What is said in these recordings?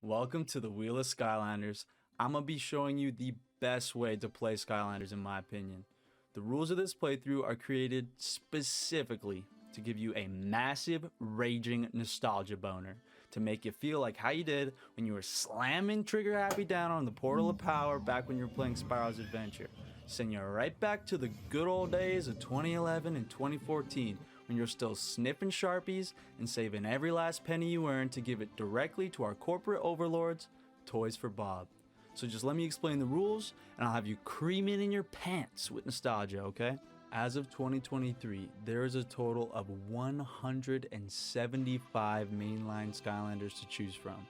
Welcome to the Wheel of Skylanders. I'm going to be showing you the best way to play Skylanders in my opinion. The rules of this playthrough are created specifically to give you a massive raging nostalgia boner, to make you feel like how you did when you were slamming Trigger Happy down on the Portal of Power back when you were playing Spyro's Adventure. Send you right back to the good old days of 2011 and 2014 when you're still sniffing Sharpies and saving every last penny you earn to give it directly to our corporate overlords, Toys for Bob. So just let me explain the rules and I'll have you creaming in your pants with nostalgia, okay? As of 2023, there is a total of 175 mainline Skylanders to choose from,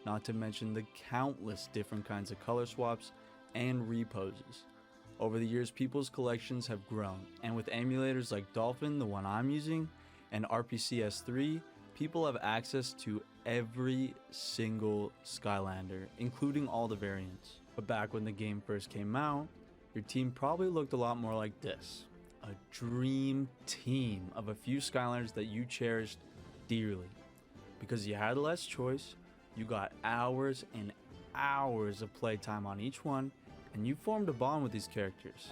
not to mention the countless different kinds of color swaps and reposes. Over the years, people's collections have grown, and with emulators like Dolphin, the one I'm using, and RPCS3, people have access to every single Skylander, including all the variants. But back when the game first came out, your team probably looked a lot more like this. A dream team of a few Skylanders that you cherished dearly. Because you had less choice, you got hours and hours of playtime on each one, and you formed a bond with these characters.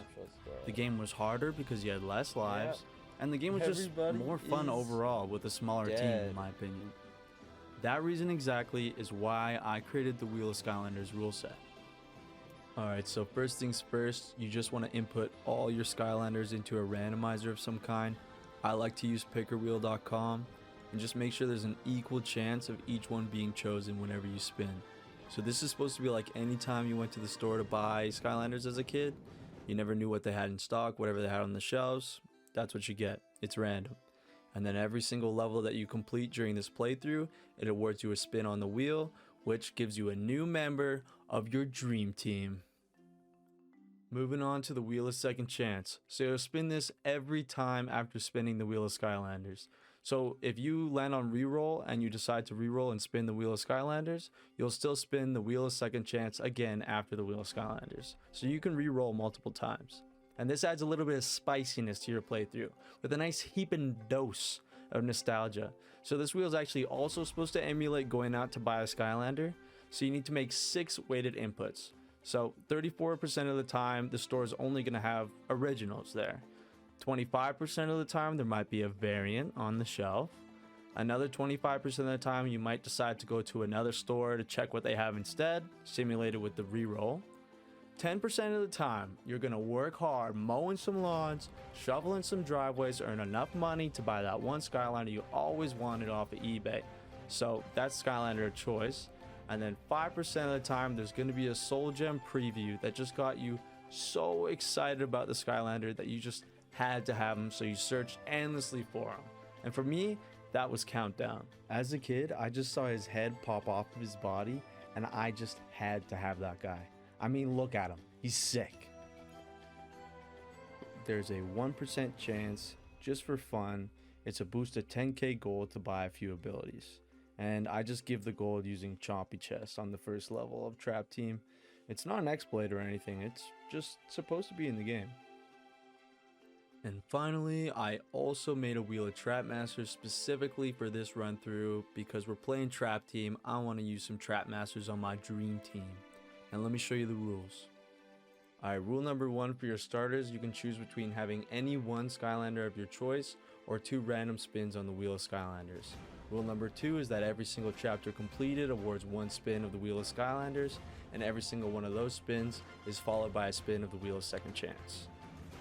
The game was harder because you had less lives, and the game was just more fun overall with a smaller team, in my opinion. That reason exactly is why I created the Wheel of Skylanders rule set. Alright, so first things first, you just want to input all your Skylanders into a randomizer of some kind. I like to use pickerwheel.com, and just make sure there's an equal chance of each one being chosen whenever you spin. So this is supposed to be like any time you went to the store to buy Skylanders as a kid. You never knew what they had in stock, whatever they had on the shelves, that's what you get. It's random. And then every single level that you complete during this playthrough, it awards you a spin on the wheel, which gives you a new member of your dream team. Moving on to the Wheel of Second Chance. So you'll spin this every time after spinning the Wheel of Skylanders. So if you land on reroll and you decide to reroll and spin the Wheel of Skylanders, you'll still spin the Wheel of Second Chance again after the Wheel of Skylanders. So you can reroll multiple times. And this adds a little bit of spiciness to your playthrough with a nice heaping dose of nostalgia. So this wheel is actually also supposed to emulate going out to buy a Skylander. So you need to make 6 weighted inputs. So 34% of the time, the store is only going to have originals there. 25% of the time, there might be a variant on the shelf. Another 25% of the time, you might decide to go to another store to check what they have instead, simulated with the reroll. 10% of the time, you're going to work hard mowing some lawns, shoveling some driveways, earn enough money to buy that one Skylander you always wanted off of eBay. So that's Skylander of choice. And then 5% of the time, there's going to be a Soul Gem preview that just got you so excited about the Skylander that you just had to have him, so you searched endlessly for him. And for me, that was Countdown. As a kid, I just saw his head pop off of his body, and I just had to have that guy. I mean, look at him. He's sick. There's a 1% chance, just for fun, it's a boost of 10k gold to buy a few abilities. And I just give the gold using Chompy Chest on the first level of Trap Team. It's not an exploit or anything, it's just supposed to be in the game. And finally, I also made a Wheel of Trap Masters specifically for this run through because we're playing Trap Team. I want to use some Trap Masters on my dream team. And let me show you the rules. Alright, rule number 1 for your starters, you can choose between having any one Skylander of your choice or 2 random spins on the Wheel of Skylanders. Rule number 2 is that every single chapter completed awards 1 spin of the Wheel of Skylanders, and every single one of those spins is followed by a spin of the Wheel of Second Chance.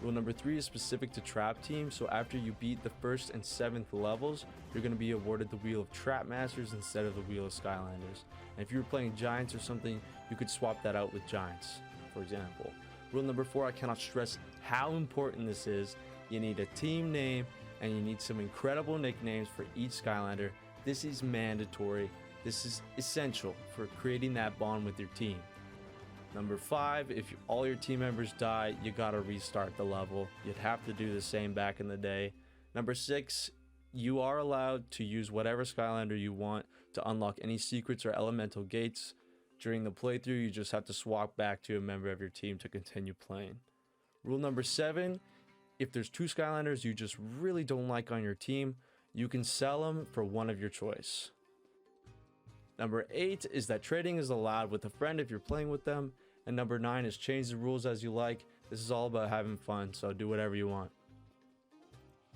Rule number 3 is specific to Trap Team, so after you beat the 1st and 7th levels, you're going to be awarded the Wheel of Trap Masters instead of the Wheel of Skylanders. And if you were playing Giants or something, you could swap that out with Giants, for example. Rule number 4, I cannot stress how important this is. You need a team name, and you need some incredible nicknames for each Skylander. This is mandatory. This is essential for creating that bond with your team. Number 5, if all your team members die, you gotta restart the level. You'd have to do the same back in the day. Number 6, you are allowed to use whatever Skylander you want to unlock any secrets or elemental gates. During the playthrough, you just have to swap back to a member of your team to continue playing. Rule number 7, if there's 2 Skylanders you just really don't like on your team, you can sell them for one of your choice. Number 8 is that trading is allowed with a friend if you're playing with them. And number 9 is change the rules as you like. This is all about having fun, so do whatever you want.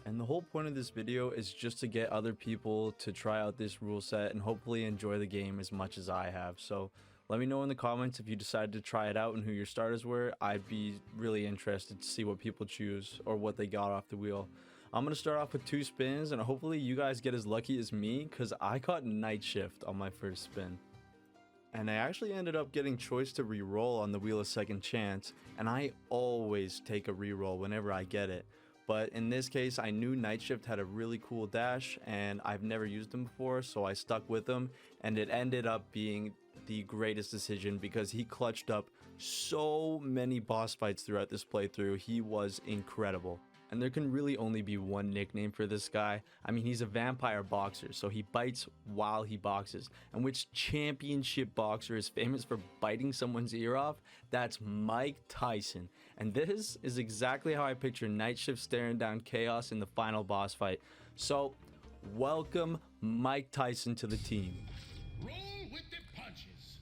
And the whole point of this video is just to get other people to try out this rule set and hopefully enjoy the game as much as I have. So let me know in the comments if you decided to try it out and who your starters were. I'd be really interested to see what people choose or what they got off the wheel. I'm going to start off with 2 spins and hopefully you guys get as lucky as me because I caught night shift on my first spin. And I actually ended up getting choice to re-roll on the wheel of second chance, and I always take a re-roll whenever I get it. But in this case, I knew Night Shift had a really cool dash, and I've never used him before, so I stuck with him, and it ended up being the greatest decision because he clutched up so many boss fights throughout this playthrough. He was incredible. And there can really only be one nickname for this guy. I mean, he's a vampire boxer, so he bites while he boxes. And which championship boxer is famous for biting someone's ear off? That's Mike Tyson. And this is exactly how I picture Night Shift staring down chaos in the final boss fight. So, welcome Mike Tyson to the team. Roll with the punches.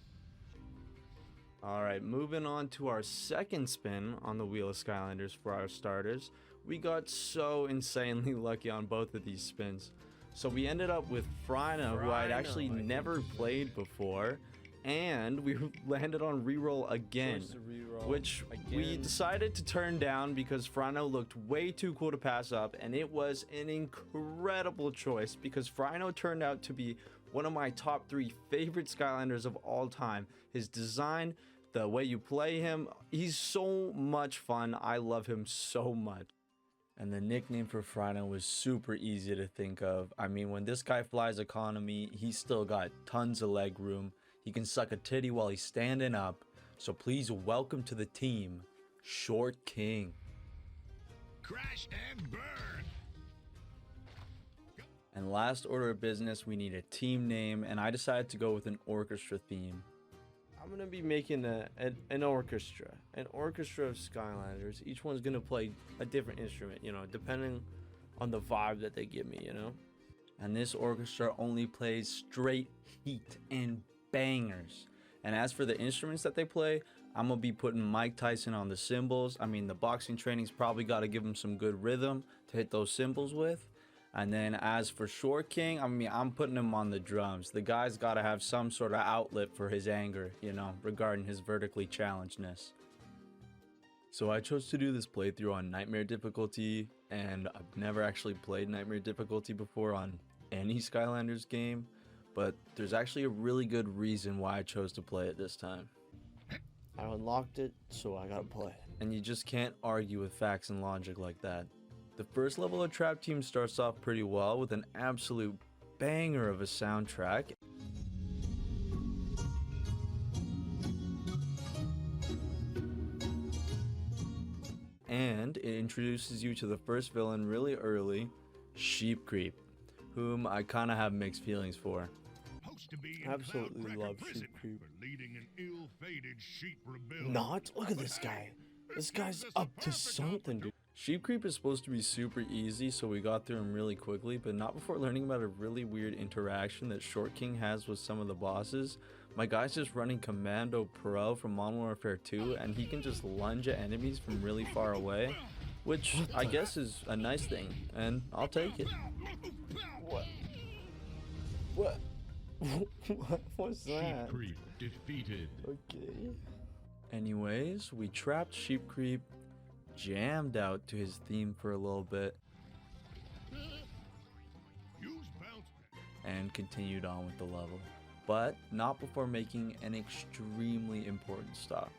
Alright, moving on to our second spin on the wheel of Skylanders for our starters. We got so insanely lucky on both of these spins. So we ended up with Fraaaankkyyyyyyy, who I'd actually never played before, and we landed on reroll again, which we decided to turn down because Fraaaankkyyyyyyy looked way too cool to pass up, and it was an incredible choice because Fraaaankkyyyyyyy turned out to be one of my top 3 favorite Skylanders of all time. His design, the way you play him, he's so much fun. I love him so much. And the nickname for Fraaaankkyyyyyyy was super easy to think of. I mean, when this guy flies economy, he's still got tons of leg room. He can suck a titty while he's standing up. So please welcome to the team, Short King. Crash and burn. And last order of business, we need a team name, and I decided to go with an orchestra theme. I'm going to be making an orchestra of Skylanders. Each one's going to play a different instrument, you know, depending on the vibe that they give me, you know. And this orchestra only plays straight heat and bangers. And as for the instruments that they play, I'm going to be putting Mike Tyson on the cymbals. I mean, the boxing training's probably got to give him some good rhythm to hit those cymbals with. And then as for Short King, I mean, I'm putting him on the drums. The guy's got to have some sort of outlet for his anger, you know, regarding his vertically challengedness. So I chose to do this playthrough on Nightmare difficulty, and I've never actually played Nightmare difficulty before on any Skylanders game, but there's actually a really good reason why I chose to play it this time. I unlocked it, so I gotta play. And you just can't argue with facts and logic like that. The first level of Trap Team starts off pretty well with an absolute banger of a soundtrack. And it introduces you to the first villain really early, Sheep Creep, whom I kind of have mixed feelings for. Absolutely love Sheep Creep. Not? Look at this guy. This guy's up to something, dude. Sheep Creep is supposed to be super easy, so we got through him really quickly, but not before learning about a really weird interaction that Short King has with some of the bosses. My guy's just running Commando Pro from Modern Warfare 2, and he can just lunge at enemies from really far away, which I guess is a nice thing, and I'll take it. What? What? What was that? Sheep Creep defeated. Okay. Anyways, we trapped Sheep Creep, jammed out to his theme for a little bit, and continued on with the level, but not before making an extremely important stop.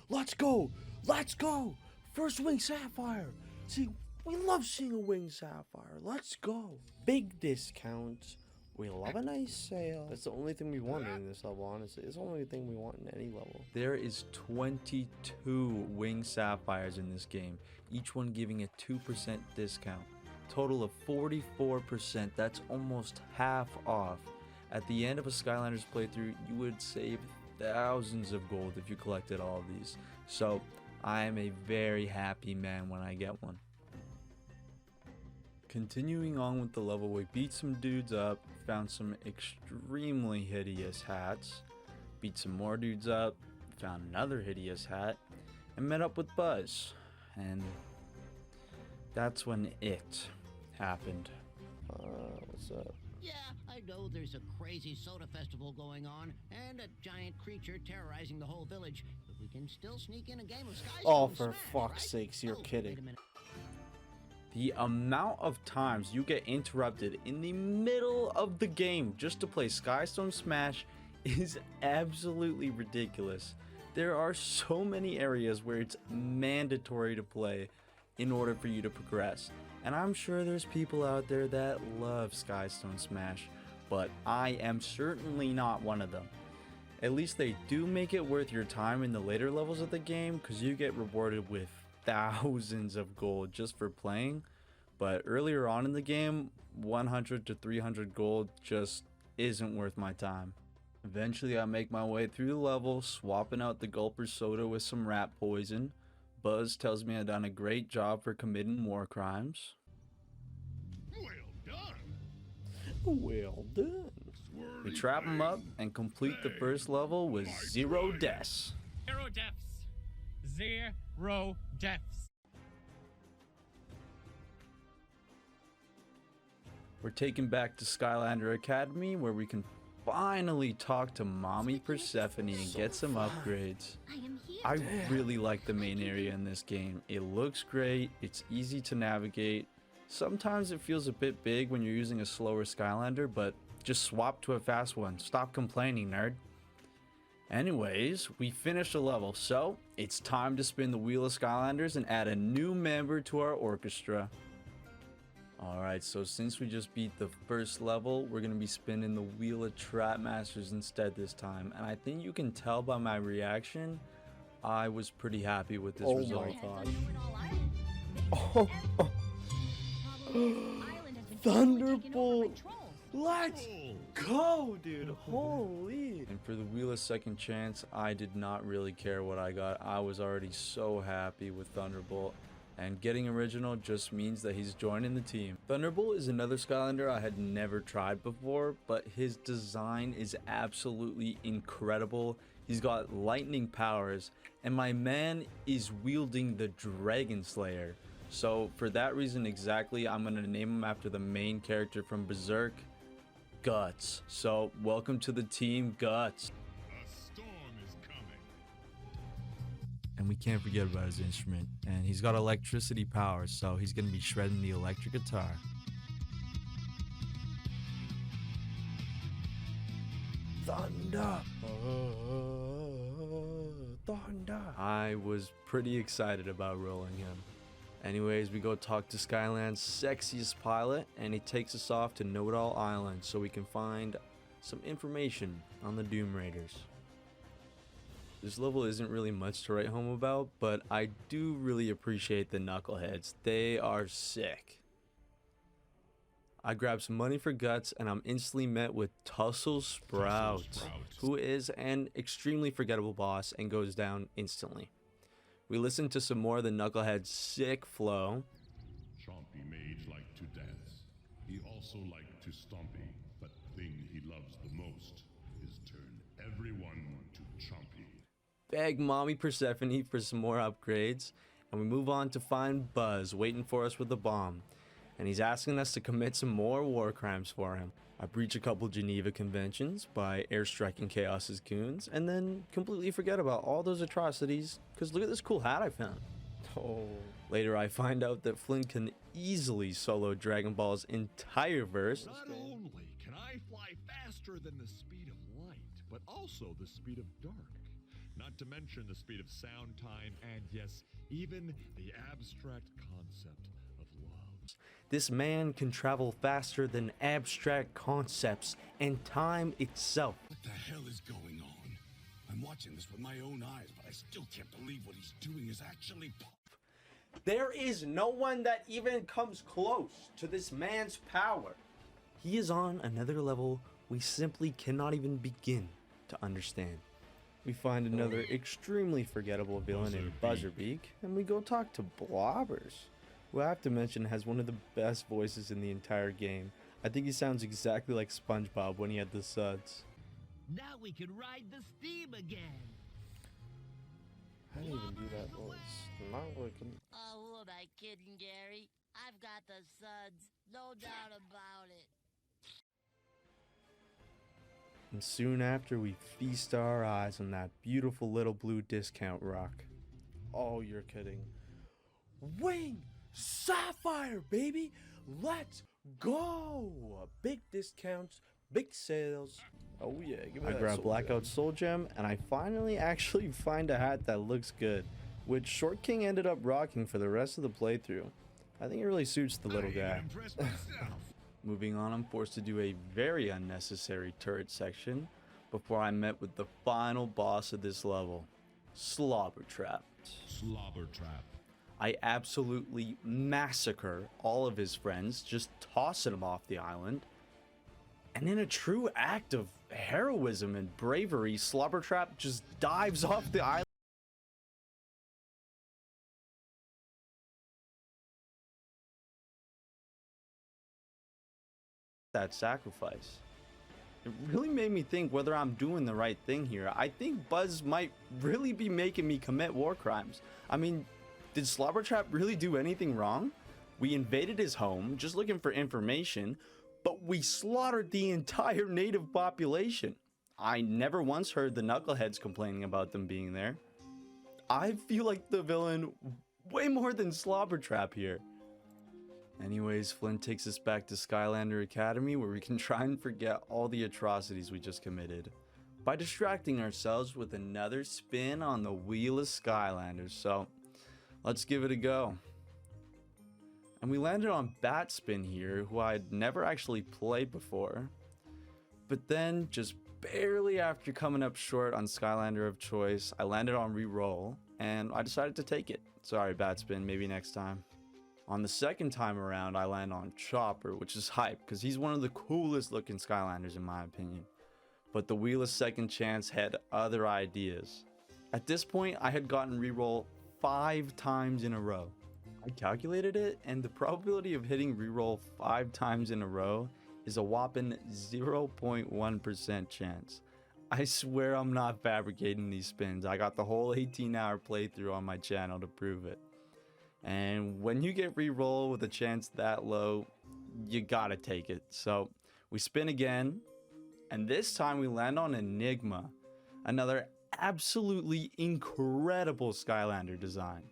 Let's go! Let's go! First Wing Sapphire! See, we love seeing a Wing Sapphire. Let's go! Big discounts. We love a nice sale. That's the only thing we want in this level, honestly. It's the only thing we want in any level. There is 22 Wing Sapphires in this game, each one giving a 2% discount. Total of 44%, that's almost half off. At the end of a Skylanders playthrough, you would save thousands of gold if you collected all of these. So, I am a very happy man when I get one. Continuing on with the level, we beat some dudes up, found some extremely hideous hats, beat some more dudes up, found another hideous hat, and met up with Buzz. And that's when it happened. What's up? Yeah, I know there's a crazy soda festival going on and a giant creature terrorizing the whole village, but we can still sneak in a game of Sky Oh, Stone for Smash, fuck's right? sakes, you're Oh, kidding. wait a minute. The amount of times you get interrupted in the middle of the game just to play Skystone Smash is absolutely ridiculous. There are so many areas where it's mandatory to play in order for you to progress. And I'm sure there's people out there that love Skystone Smash, but I am certainly not one of them. At least they do make it worth your time in the later levels of the game, because you get rewarded with thousands of gold just for playing. But earlier on in the game, 100 to 300 gold just isn't worth my time. Eventually I make my way through the level, swapping out the gulper soda with some rat poison. Buzz tells me I've done a great job for committing war crimes. Well done. Well done. We trap him up and complete the first level with 0 deaths. 0 deaths. 0 deaths. We're taken back to Skylander Academy, where we can finally talk to Mommy Persephone and get some upgrades. I am here. I really like the main area in this game. It looks great, it's easy to navigate. Sometimes it feels a bit big when you're using a slower Skylander, but just swap to a fast one. Stop complaining, nerd. Anyways, we finished the level, so it's time to spin the wheel of Skylanders and add a new member to our orchestra. Alright, so since we just beat the first level, we're going to be spinning the Wheel of Trap Masters instead this time. And I think you can tell by my reaction, I was pretty happy with this Oh result. my god. Oh, Thunderbolt! Let's go, dude. Holy. And for the Wheel of Second Chance, I did not really care what I got. I was already so happy with Thunderbolt. And getting original just means that he's joining the team. Thunderbolt is another Skylander I had never tried before, but his design is absolutely incredible. He's got lightning powers, and my man is wielding the Dragon Slayer. So for that reason exactly, I'm going to name him after the main character from Berserk, Guts. So welcome to the team, Guts. A storm is coming. And we can't forget about his instrument. And he's got electricity power, so he's going to be shredding the electric guitar. Thunder. Thunder. I was pretty excited about rolling him. Anyways, we go talk to Skyland's sexiest pilot, and he takes us off to Know-It-All Island so we can find some information on the Doom Raiders. This level isn't really much to write home about, but I do really appreciate the knuckleheads. They are sick. I grab some money for Guts, and I'm instantly met with Tussle Sprout, who is an extremely forgettable boss and goes down instantly. We listen to some more of the knucklehead's sick flow. Chompy Mage liked to dance. He also liked to stompy, but the thing he loves the most is turn everyone to Chompy. Beg Mommy Persephone for some more upgrades, and we move on to find Buzz waiting for us with the bomb, and he's asking us to commit some more war crimes for him. I breach a couple Geneva conventions by airstriking Chaos's goons, and then completely forget about all those atrocities, because look at this cool hat I found. Oh. Later I find out that Flynn can easily solo Dragon Ball's entire verse. Not only can I fly faster than the speed of light, but also the speed of dark. Not to mention the speed of sound, time, and yes, even the abstract concept of love. This man can travel faster than abstract concepts and time itself. What the hell is going on? I'm watching this with my own eyes, but I still can't believe what he's doing is actually There is no one that even comes close to this man's power. He is on another level we simply cannot even begin to understand. We find another extremely forgettable villain in Buzzerbeak, and we go talk to Blobbers, who I have to mention has one of the best voices in the entire game. I think he sounds exactly like SpongeBob when he had the suds. Now we can ride the steam again. I didn't even do that voice. Not looking. Oh, who am I kidding, Gary? I've got the suds. No doubt about it. And soon after, we feast our eyes on that beautiful little blue discount rock. Oh, you're kidding. Wing Sapphire, baby! Let's go! Big discounts, big sales. Oh yeah, give me I that grab soul Blackout gem. Soul Gem, and I finally actually find a hat that looks good, which Short King ended up rocking for the rest of the playthrough. I think it really suits the little guy. Moving on, I'm forced to do a very unnecessary turret section before I met with the final boss of this level, Slobber Trap. Slobber Trap. I absolutely massacre all of his friends, just tossing them off the island. And in a true act of heroism and bravery, Slobber Trap just dives off the island. That sacrifice. It really made me think whether I'm doing the right thing here. I think Buzz might really be making me commit war crimes. I mean, did Slobber Trap really do anything wrong? We invaded his home just looking for information, but we slaughtered the entire native population. I never once heard the knuckleheads complaining about them being there. I feel like the villain way more than Slobber Trap here. Anyways, Flynn takes us back to Skylander Academy where we can try and forget all the atrocities we just committed by distracting ourselves with another spin on the wheel of Skylanders. So let's give it a go. And we landed on Batspin here, who I'd never actually played before. But then, just barely after coming up short on Skylander of Choice, I landed on Reroll, and I decided to take it. Sorry, Batspin, maybe next time. On the second time around, I land on Chopper, which is hype, because he's one of the coolest looking Skylanders in my opinion. But the Wheel of Second Chance had other ideas. At this point, I had gotten Reroll 5 times in a row. I calculated it, and the probability of hitting Reroll 5 times in a row is a whopping 0.1% chance. I swear I'm not fabricating these spins. I got the whole 18-hour playthrough on my channel to prove it. And when you get reroll with a chance that low, you gotta take it. So we spin again, and this time we land on Enigma, another absolutely incredible Skylander design.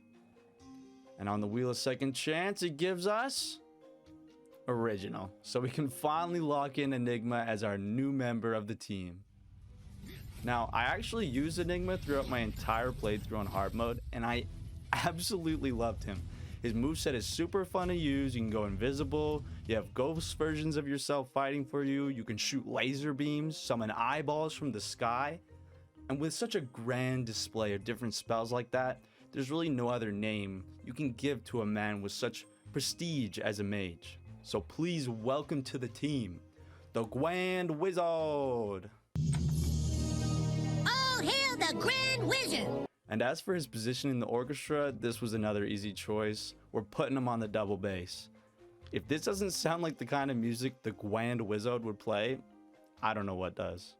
And on the Wheel of Second Chance, it gives us Original. So we can finally lock in Enigma as our new member of the team. Now, I actually used Enigma throughout my entire playthrough on hard mode, and I absolutely loved him. His moveset is super fun to use. You can go invisible, you have ghost versions of yourself fighting for you, you can shoot laser beams, summon eyeballs from the sky. And with such a grand display of different spells like that, there's really no other name you can give to a man with such prestige as a mage. So please welcome to the team, the Grand Wizard! Oh, hail the Grand Wizard! And as for his position in the orchestra, this was another easy choice. We're putting him on the double bass. If this doesn't sound like the kind of music the Grand Wizard would play, I don't know what does.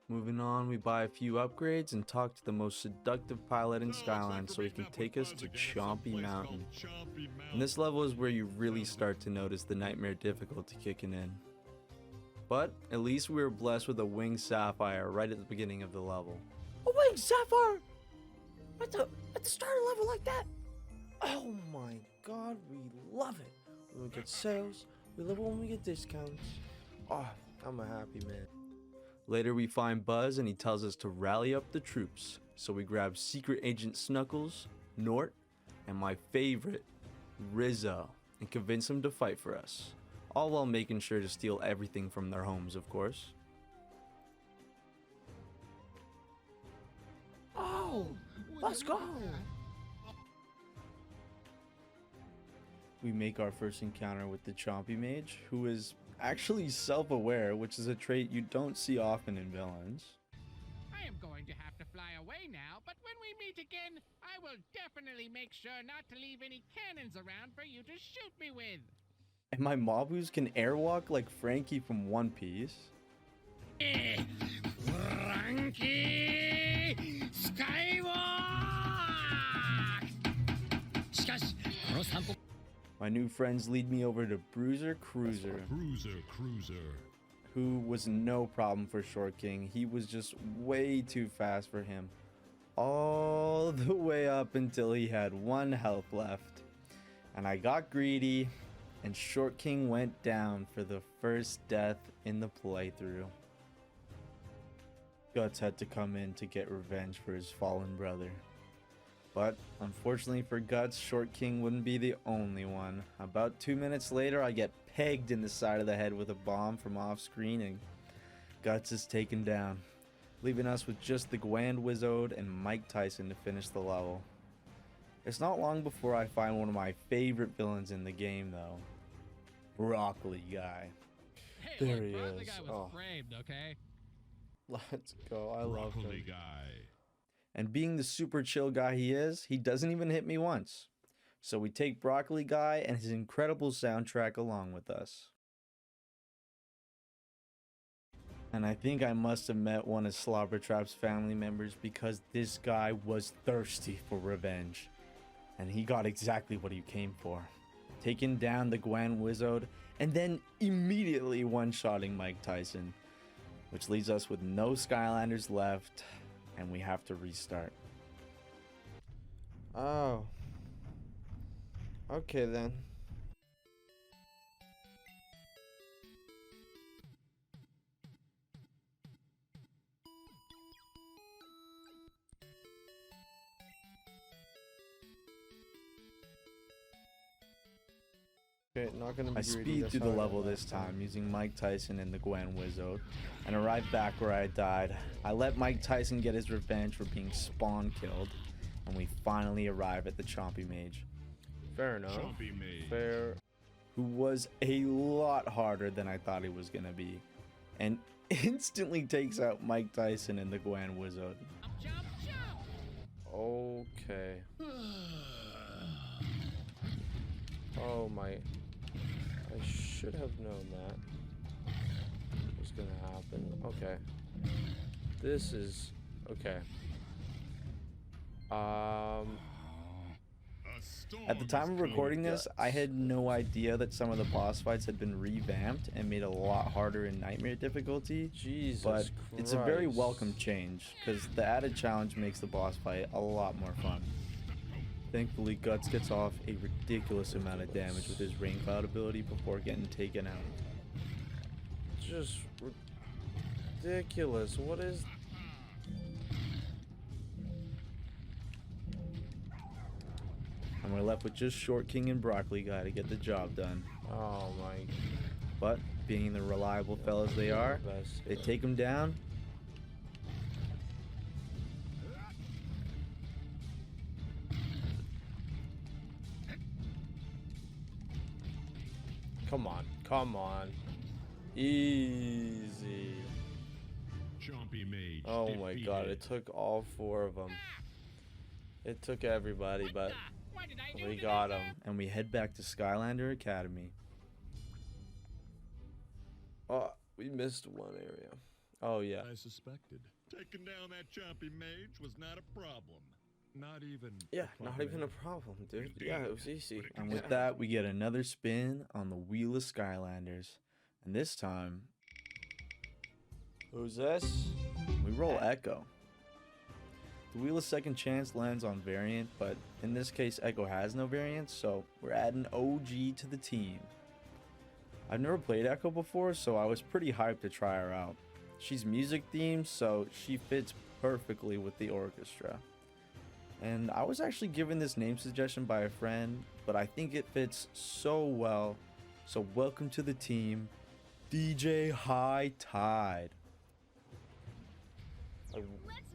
Moving on, we buy a few upgrades and talk to the most seductive pilot in Skyline so he can take us to Chompy Mountain. And this level is where you really start to notice the nightmare difficulty kicking in. But at least we were blessed with a Winged Sapphire right at the beginning of the level. A Winged Sapphire! At the start of a level like that? Oh my god, we love it. When we get sales, we love it when we get discounts. Oh, I'm a happy man. Later we find Buzz and he tells us to rally up the troops. So we grab Secret Agent Snuckles, Nort, and my favorite, Rizzo, and convince them to fight for us. All while making sure to steal everything from their homes, of course. Oh, let's go! We make our first encounter with the Chompy Mage, who is actually self-aware, which is a trait you don't see often in villains. I am going to have to fly away now, but when we meet again, I will definitely make sure not to leave any cannons around for you to shoot me with. And my Mabus can airwalk like Frankie from One Piece. Fraaaankkyyyyyyy SKYWAAAAAAALK. My new friends lead me over to Bruiser Cruiser, who was no problem for Short King. He was just way too fast for him. All the way up until he had 1 health left. And I got greedy, and Short King went down for the first death in the playthrough. Guts had to come in to get revenge for his fallen brother. But unfortunately for Guts, Short King wouldn't be the only one. About 2 minutes later, I get pegged in the side of the head with a bomb from off screen, and Guts is taken down, leaving us with just the Grand Wizard and Mike Tyson to finish the level. It's not long before I find one of my favorite villains in the game, though. Broccoli Guy. Hey, There look, he Broccoli is. Guy was Oh. framed, okay? Let's go. I love him. Broccoli guy. And being the super chill guy he is, he doesn't even hit me once. So we take Broccoli Guy and his incredible soundtrack along with us. And I think I must have met one of Slobbertrap's family members, because this guy was thirsty for revenge. And he got exactly what he came for. Taking down the Grand Wizard and then immediately one-shotting Mike Tyson. Which leaves us with no Skylanders left, and we have to restart. Oh. Okay then. Okay, not gonna be I greedy, speed that's through the how I level got this last time using Mike Tyson and the Grand Wizard, and arrived back where I died. I let Mike Tyson get his revenge for being spawn killed, and we finally arrive at the Chompy Mage, Fair enough. Chompy Mage. Fair. who was a lot harder than I thought he was gonna be, and instantly takes out Mike Tyson and the Grand Wizard. Jump, jump! Okay. Oh my. I should have known that was gonna happen. Okay. This is okay. A storm At the time is of coming. recording this, I had no idea that some of the boss fights had been revamped and made a lot harder in Nightmare difficulty. Jesus But it's a very Christ. welcome change, because the added challenge makes the boss fight a lot more fun. Thankfully, Guts gets off a ridiculous amount of damage with his Rain Cloud ability before getting taken out. Just ridiculous. What is? And we're left with just Short King and Broccoli Guy to get the job done. Oh my. But, being the reliable fellas they are, Best. they take him down. Come on. Come on. Easy. Chompy Mage. Oh my god, it defeated. took all 4 of them. It took everybody, but What did I do we to got deserve- them. And we head back to Skylander Academy. Oh, we missed one area. Oh yeah. I suspected. Taking down that chompy mage was not a problem. Not even. Yeah, not even a problem, dude. Yeah, it was easy. And with that, we get another spin on the Wheel of Skylanders. And this time, Who's this? we roll Echo. The Wheel of Second Chance lands on variant, but in this case, Echo has no variant, so we're adding OG to the team. I've never played Echo before, so I was pretty hyped to try her out. She's music themed, so she fits perfectly with the orchestra. And I was actually given this name suggestion by a friend, but I think it fits so well. So welcome to the team, DJ High Tide. Let's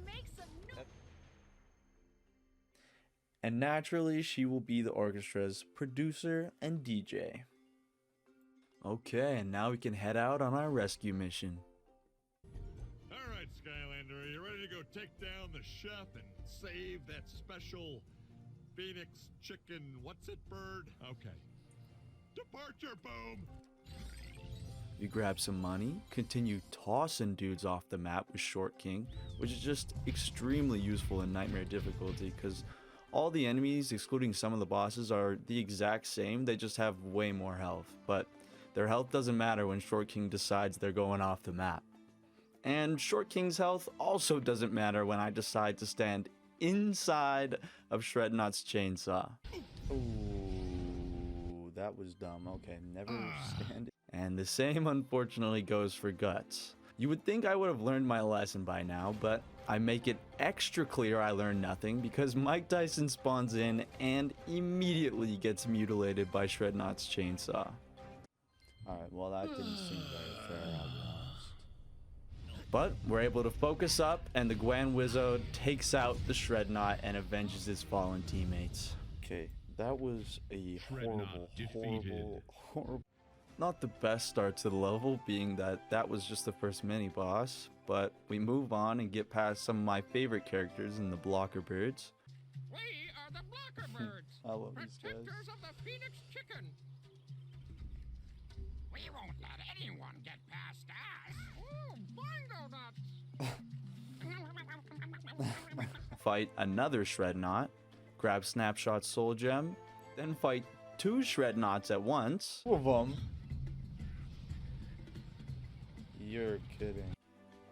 make some noise. And naturally, she will be the orchestra's producer and DJ. Okay, and now we can head out on our rescue mission. All right, Skylander, are you ready to go take down the chef and save that special Phoenix chicken, what's it, bird? Okay. Departure boom! You grab some money, continue tossing dudes off the map with Short King, which is just extremely useful in Nightmare difficulty because all the enemies, excluding some of the bosses, are the exact same, they just have way more health, but their health doesn't matter when Short King decides they're going off the map. And Short King's health also doesn't matter when I decide to stand inside of Shrednot's chainsaw. Ooh, that was dumb. Okay, never stand. And the same unfortunately goes for Guts. You would think I would have learned my lesson by now, but I make it extra clear I learned nothing because Mike Tyson spawns in and immediately gets mutilated by Shrednot's chainsaw. Alright, well that didn't seem very fair, I'll be honest. But we're able to focus up and the Gwan Wizard takes out the Shrednot and avenges his fallen teammates. Okay, that was a horrible. Not the best start to the level, being that was just the first mini boss, but we move on and get past some of my favorite characters in the Blocker Birds. We are the Blocker Birds, I love these guys. protectors of the Phoenix chicken. We won't let anyone get past us. Oh, bingo nuts! Fight another Shrednot, grab Snapshot's soul gem, then fight two Shrednots at once. Two of them. You're kidding.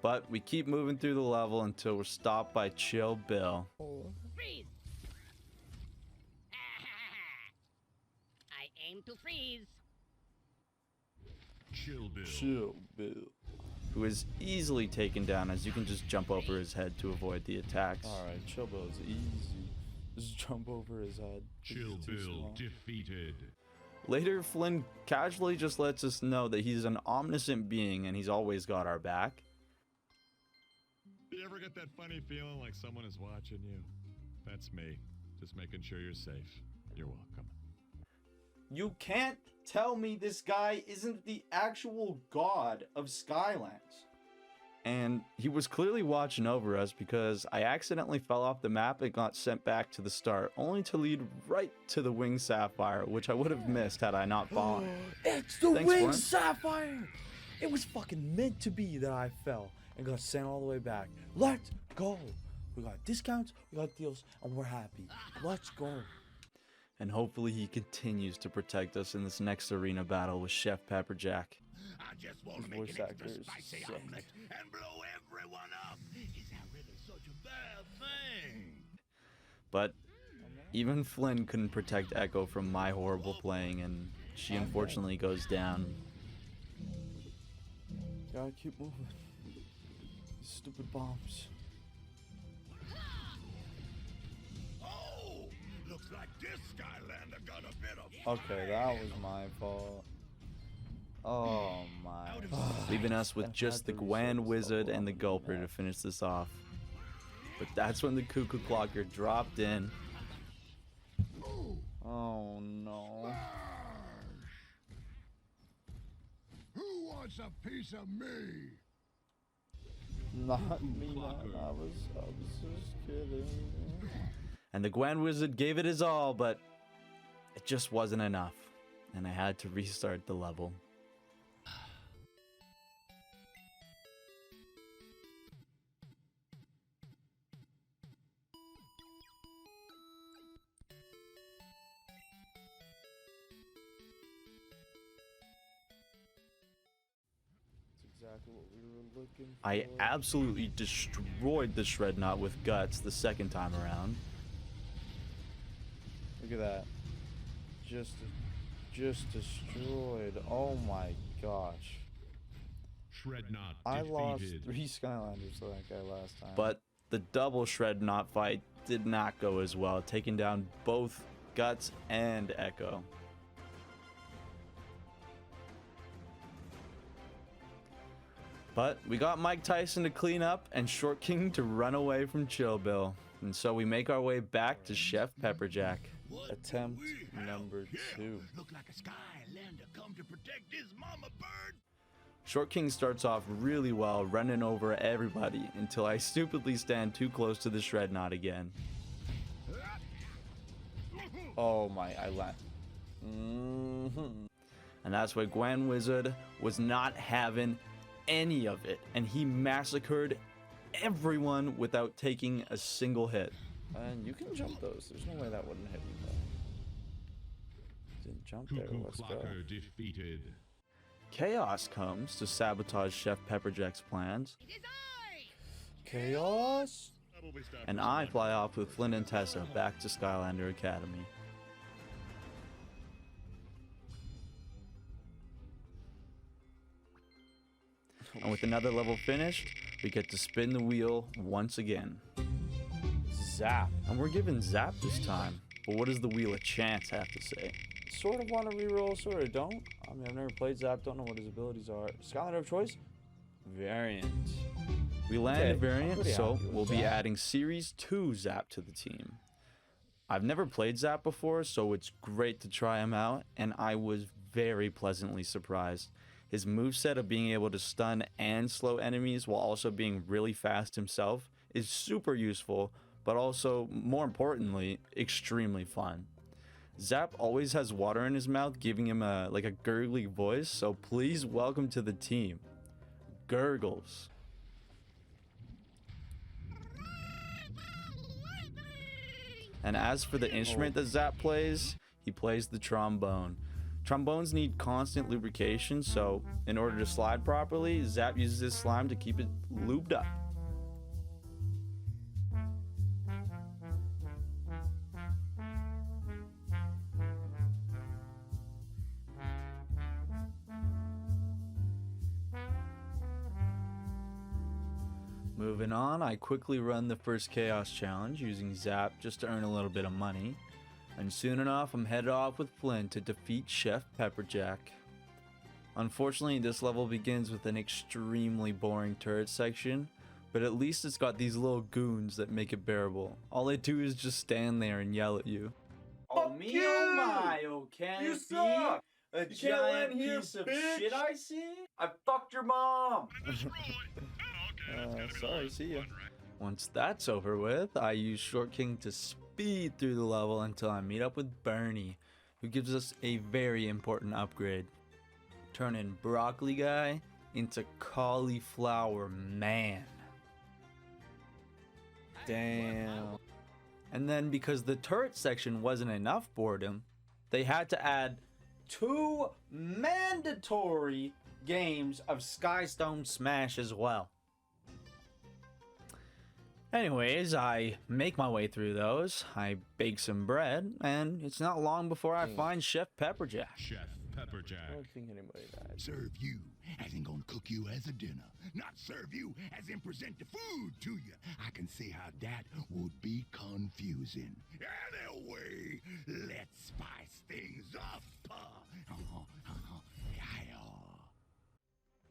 But we keep moving through the level until we're stopped by Chill Bill. Freeze! I aim to freeze. Chill Bill. Chill, Bill. Who is easily taken down as you can just jump over his head to avoid the attacks. Alright, Chill Bill is easy. Just jump over his head. Chill Bill defeated. Later, Flynn casually just lets us know that he's an omniscient being and he's always got our back. Do you ever get that funny feeling like someone is watching you? That's me. Just making sure you're safe. You're welcome. You can't tell me this guy isn't the actual god of Skylands. And he was clearly watching over us because I accidentally fell off the map and got sent back to the start, only to lead right to the Winged Sapphire, which I would have missed had I not fallen. It's the Thanks, Winged Flynn. Sapphire! It was fucking meant to be that I fell and got sent all the way back. Let's go! We got discounts, we got deals, and we're happy. Let's go. And hopefully he continues to protect us in this next arena battle with Chef Pepperjack. I just want to His make voice an actor extra is spicy sick. omelet and blow everyone up. Is that really such a bad thing? But even Flynn couldn't protect Echo from my horrible playing, and she unfortunately goes down. Gotta keep moving. These stupid bombs. Oh, looks like this Skylander got a bit of. Okay, that was my fault. Oh my. Leaving us with just the Gwan Wizard and the Gulper to finish this off. But that's when the Cuckoo Clocker dropped in. Oh no. Who wants a piece of me? Not me, man. I was just kidding. And the Gwan Wizard gave it his all, but it just wasn't enough. And I had to restart the level. Exactly what we were looking for. I absolutely destroyed the Shrednot with Guts the second time around. Look at that. Just destroyed. Oh my gosh. Shrednot I lost defeated. 3 Skylanders to that guy last time. But the double Shrednot fight did not go as well, taking down both Guts and Echo. But we got Mike Tyson to clean up and Short King to run away from Chill Bill. And so we make our way back to Chef Pepperjack. attempt number 2. Look like a Skylander come to protect his mama bird. Short King starts off really well, running over everybody until I stupidly stand too close to the shred knot again. Oh my, I laughed. And that's why Gwen Wizard was not having any of it, and he massacred everyone without taking a single hit. And you can jump those. There's no way that wouldn't hit you though. Didn't jump there. Cuckoo Let's go. Clocker defeated. Chaos comes to sabotage Chef Pepperjack's plans, It is I! Chaos. and I fly off with Flynn and Tessa back to Skylander Academy. And with another level finished, we get to spin the wheel once again. Zap. And we're given Zap this time. But what does the Wheel of Chance have to say? Sort of want to reroll, sort of don't. I mean, I've never played Zap, don't know what his abilities are. Skylander of choice? Variant. We landed Okay, I'm Variant, pretty so happy with we'll be Zap. adding Series 2 Zap to the team. I've never played Zap before, so it's great to try him out, and I was very pleasantly surprised. His moveset of being able to stun and slow enemies while also being really fast himself is super useful, but also, more importantly, extremely fun. Zap always has water in his mouth, giving him a gurgly voice, so please welcome to the team, Gurgles. And as for the instrument that Zap plays, he plays the trombone. Trombones need constant lubrication, so in order to slide properly, Zap uses his slime to keep it lubed up. Moving on, I quickly run the first Chaos Challenge using Zap just to earn a little bit of money. And soon enough, I'm headed off with Flynn to defeat Chef Pepperjack. Unfortunately, this level begins with an extremely boring turret section, but at least it's got these little goons that make it bearable. All they do is just stand there and yell at you. Oh me, oh my, oh can You it suck! be a You can't giant land here, piece of bitch! shit I see? I fucked your mom! Sorry, see ya. Once that's over with, I use Short King to speed through the level until I meet up with Bernie, who gives us a very important upgrade. Turning Broccoli Guy into Cauliflower Man. Damn. And then because the turret section wasn't enough boredom, they had to add 2 mandatory games of Skystone Smash as well. Anyways, I make my way through those, I bake some bread, and it's not long before I find Chef Pepperjack. Chef I Pepperjack. don't think anybody died. Serve you as in gonna cook you as a dinner, not serve you as in present the food to you. I can see how that would be confusing. Anyway, let's spice things up.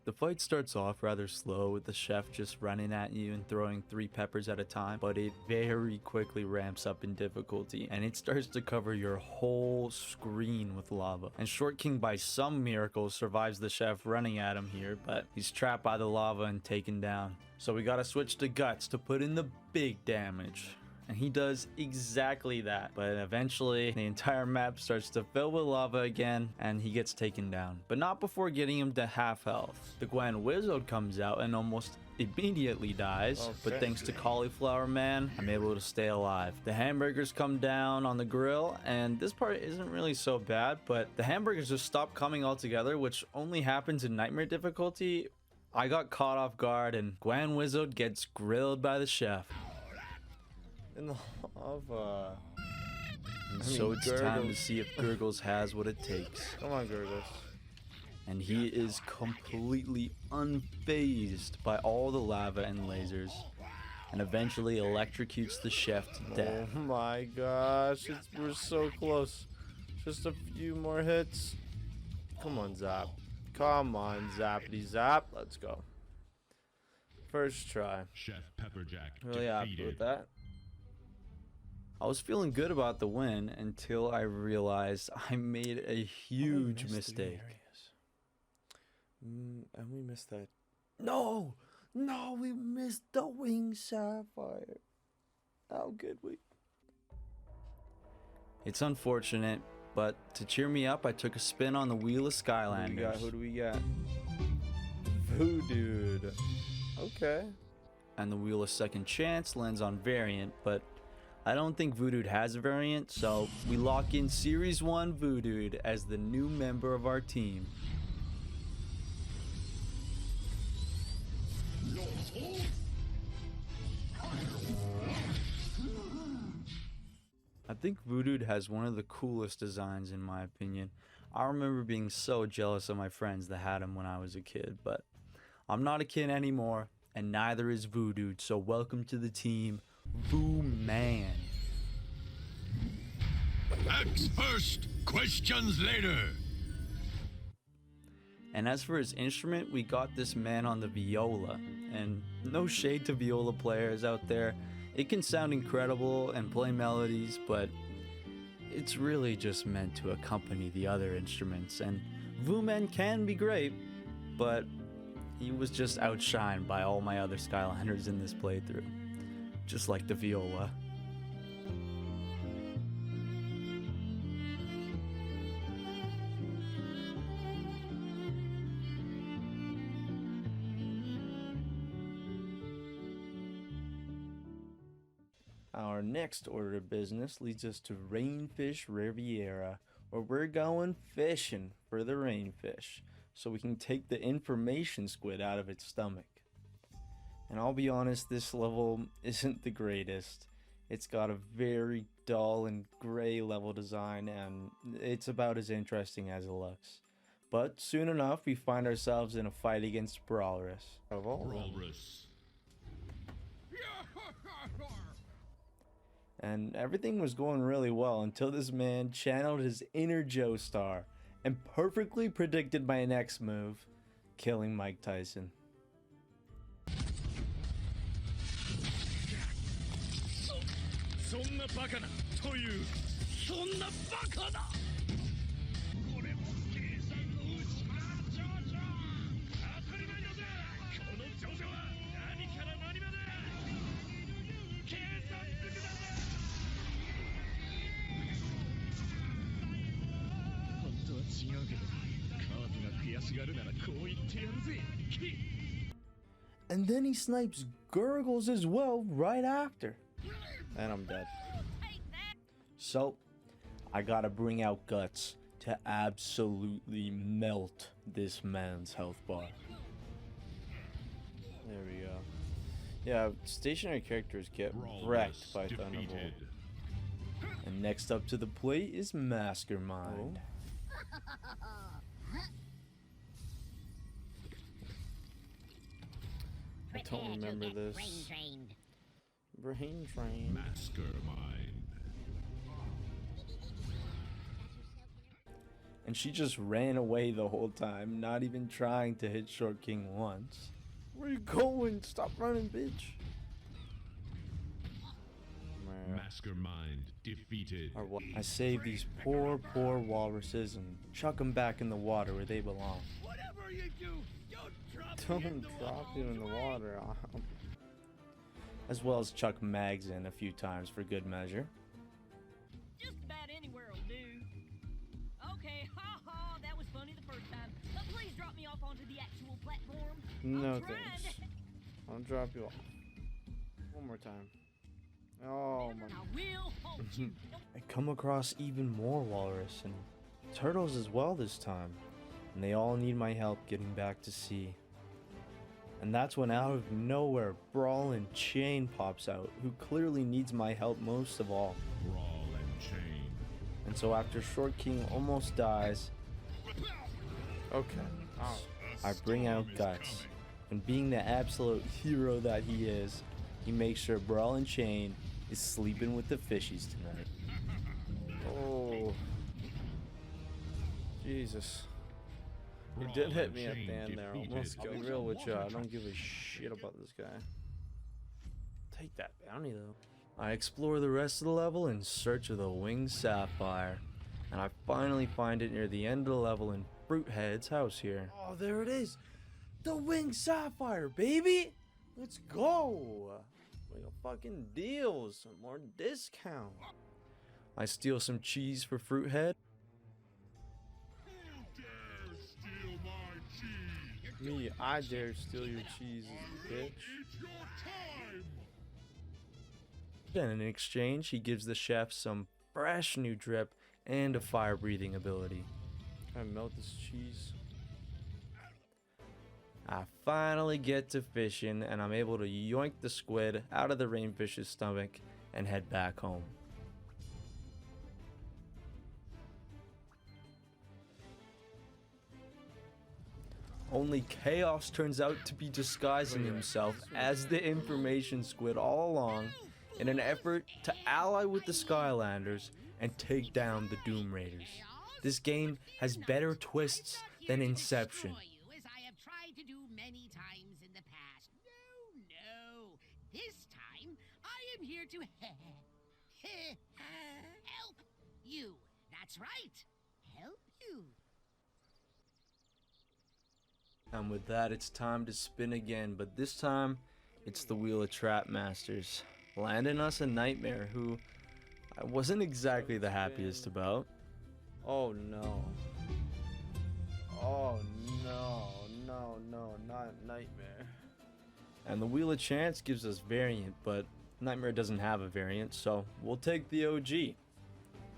The fight starts off rather slow with the chef just running at you and throwing 3 peppers at a time, but it very quickly ramps up in difficulty and it starts to cover your whole screen with lava. And Short King by some miracle survives the chef running at him here, but he's trapped by the lava and taken down. So we gotta switch to Guts to put in the big damage. And he does exactly that, but eventually the entire map starts to fill with lava again and he gets taken down, but not before getting him to half health. The Gwen Wizard comes out and almost immediately dies, but thanks to Cauliflower Man, I'm able to stay alive. The hamburgers come down on the grill, and this part isn't really so bad, but the hamburgers just stop coming altogether, which only happens in Nightmare difficulty. I got caught off guard and Gwen Wizard gets grilled by the chef. In the lava. So it's time to see if Gurgles has what it takes. Come on, Gurgles. And he is completely unfazed by all the lava and lasers, and eventually electrocutes the chef to death. Oh my gosh, we're so close. Just a few more hits. Come on, Zap. Come on, Zappity Zap. Let's go. First try. Chef Pepperjack Really happy defeated. with that. I was feeling good about the win until I realized I made a huge mistake. And we missed that. No! No, we missed the winged sapphire. How could we? It's unfortunate, but to cheer me up, I took a spin on the wheel of Skylanders. Who do we got? Voodoo. Okay. And the wheel of Second Chance lands on Variant, but I don't think Voodoo has a variant, so we lock in Series 1 Voodoo as the new member of our team. I think Voodoo has one of the coolest designs in my opinion. I remember being so jealous of my friends that had him when I was a kid, but I'm not a kid anymore, and neither is Voodoo, so welcome to the team, Voo Man. Facts first, questions later. And as for his instrument, we got this man on the viola. And no shade to viola players out there, it can sound incredible and play melodies, but it's really just meant to accompany the other instruments. And Voo Man can be great, but he was just outshined by all my other Skylanders in this playthrough, just like the viola. Our next order of business leads us to Rainfish Riviera, where we're going fishing for the rainfish so we can take the information squid out of its stomach. And I'll be honest, this level isn't the greatest. It's got a very dull and gray level design, and it's about as interesting as it looks. But soon enough, we find ourselves in a fight against Brawlrus. Brawlrus. And everything was going really well until this man channeled his inner Joestar and perfectly predicted my next move, killing Mike Tyson. And then he snipes Gurgles as well right after. And I'm dead. So, I gotta bring out Guts to absolutely melt this man's health bar. There we go. Yeah, stationary characters get wrecked by Thunderbolt. And next up to the plate is Mastermind. I don't remember this. Brain Train. Mastermind. And she just ran away the whole time, not even trying to hit Short King once. Where you going? Stop running, bitch. Mastermind defeated. I save these poor walruses and chuck them back in the water where they belong. Whatever you do, don't drop you in the water. As well as chuck Mags in a few times for good measure. Just about anywhere will do. Okay, ha, that was funny the first time. But please drop me off onto the actual platform. No thanks. I'll drop you off. One more time. Oh my. I will hold you. I come across even more walrus and turtles as well this time. And they all need my help getting back to sea. And that's when out of nowhere, Brawlin' Chain pops out, who clearly needs my help most of all. Brawl and Chain. And so after Short King almost dies, I bring out Guts. And being the absolute hero that he is, he makes sure Brawlin' Chain is sleeping with the fishies tonight. Oh. Jesus. He did hit me at the end there. Almost killed me. I'll be real with you. I don't give a shit about this guy. Take that bounty though. I explore the rest of the level in search of the winged sapphire. And I finally find it near the end of the level in Fruithead's house here. Oh, there it is. The winged sapphire, baby. Let's go. Like a fucking deal. Some more discount. I steal some cheese for Fruithead. Dare steal my cheese! Me, I dare steal your cheese, bitch. It's your time! Then in exchange, he gives the chef some fresh new drip and a fire breathing ability. I melt this cheese. I finally get to fishing and I'm able to yoink the squid out of the rainfish's stomach and head back home. Only Chaos turns out to be disguising himself as the information squid all along in an effort to ally with the Skylanders and take down the Doom Raiders. This game has better twists than Inception. As I have tried to do many times in the past. No. This time, I am here to help you. That's right. Help you. And with that, it's time to spin again, but this time, it's the Wheel of Trap Masters, landing us a nightmare who I wasn't exactly the happiest about. Oh no. Oh no, not Nightmare. And the Wheel of Chance gives us variant, but Nightmare doesn't have a variant, so we'll take the OG.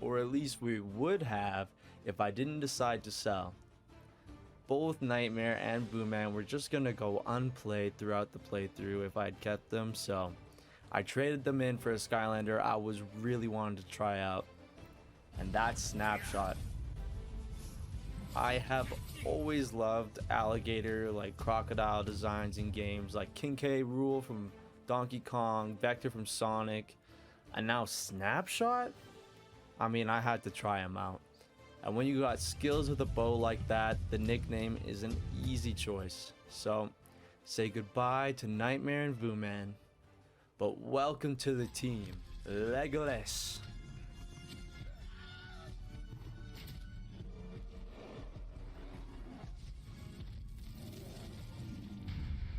Or at least we would have if I didn't decide to sell. Both Nightmare and Booman were just gonna go unplayed throughout the playthrough if I'd kept them, so I traded them in for a Skylander I was really wanting to try out, and that's Snapshot. I have always loved alligator, like crocodile designs in games like King K. Rool from Donkey Kong, Vector from Sonic, and now Snapshot? I mean, I had to try him out. And when you got skills with a bow like that, the nickname is an easy choice. So, say goodbye to Nightmare and Booman. But welcome to the team, Legolas.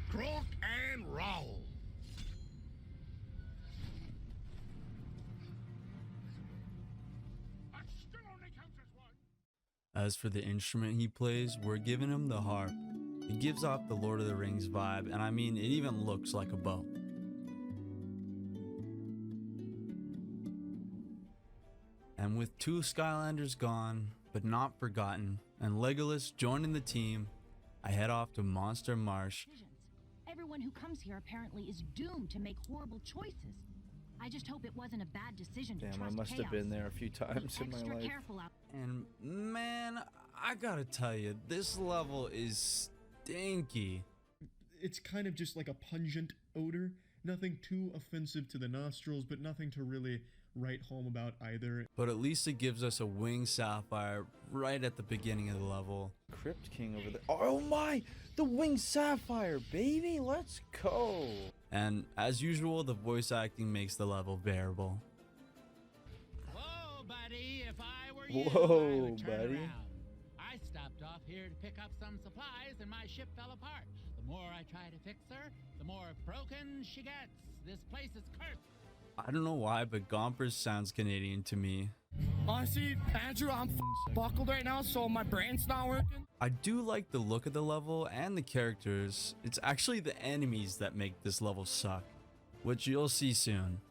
Croak and roll. That still only counts as one. As for the instrument he plays, we're giving him the harp. It gives off the Lord of the Rings vibe, and I mean, it even looks like a bow. And with 2 Skylanders gone, but not forgotten, and Legolas joining the team, I head off to Monster Marsh. Everyone who comes here apparently is doomed to make horrible choices. I just hope it wasn't a bad decision to Damn, trust I must have been there a few times in my Extra life. careful out. And man, I gotta tell you, this level is stinky. It's kind of just like a pungent odor. Nothing too offensive to the nostrils, but nothing to really write home about either. But at least it gives us a winged sapphire right at the beginning of the level. Crypt King over there. Oh my! The winged sapphire, baby! Let's go! And as usual, the voice acting makes the level bearable. Whoa, buddy, if I were you, Whoa, I would turn buddy. around. I stopped off here to pick up some supplies and my ship fell apart. The more I try to fix her, the more broken she gets. This place is cursed. I don't know why, but Gompers sounds Canadian to me. Honestly, Andrew, I'm buckled right now, so my brain's not working. I do like the look of the level and the characters. It's actually the enemies that make this level suck, which you'll see soon.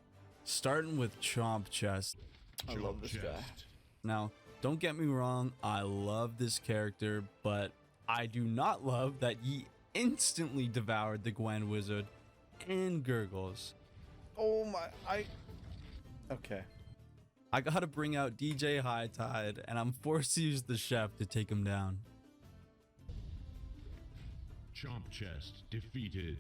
Starting with Chomp Chest. I love this guy. Now, don't get me wrong, I love this character, but I do not love that he instantly devoured the Gwen Wizard and Gurgles. Oh my, okay. I gotta bring out DJ High Tide, and I'm forced to use the chef to take him down. Chomp Chest defeated.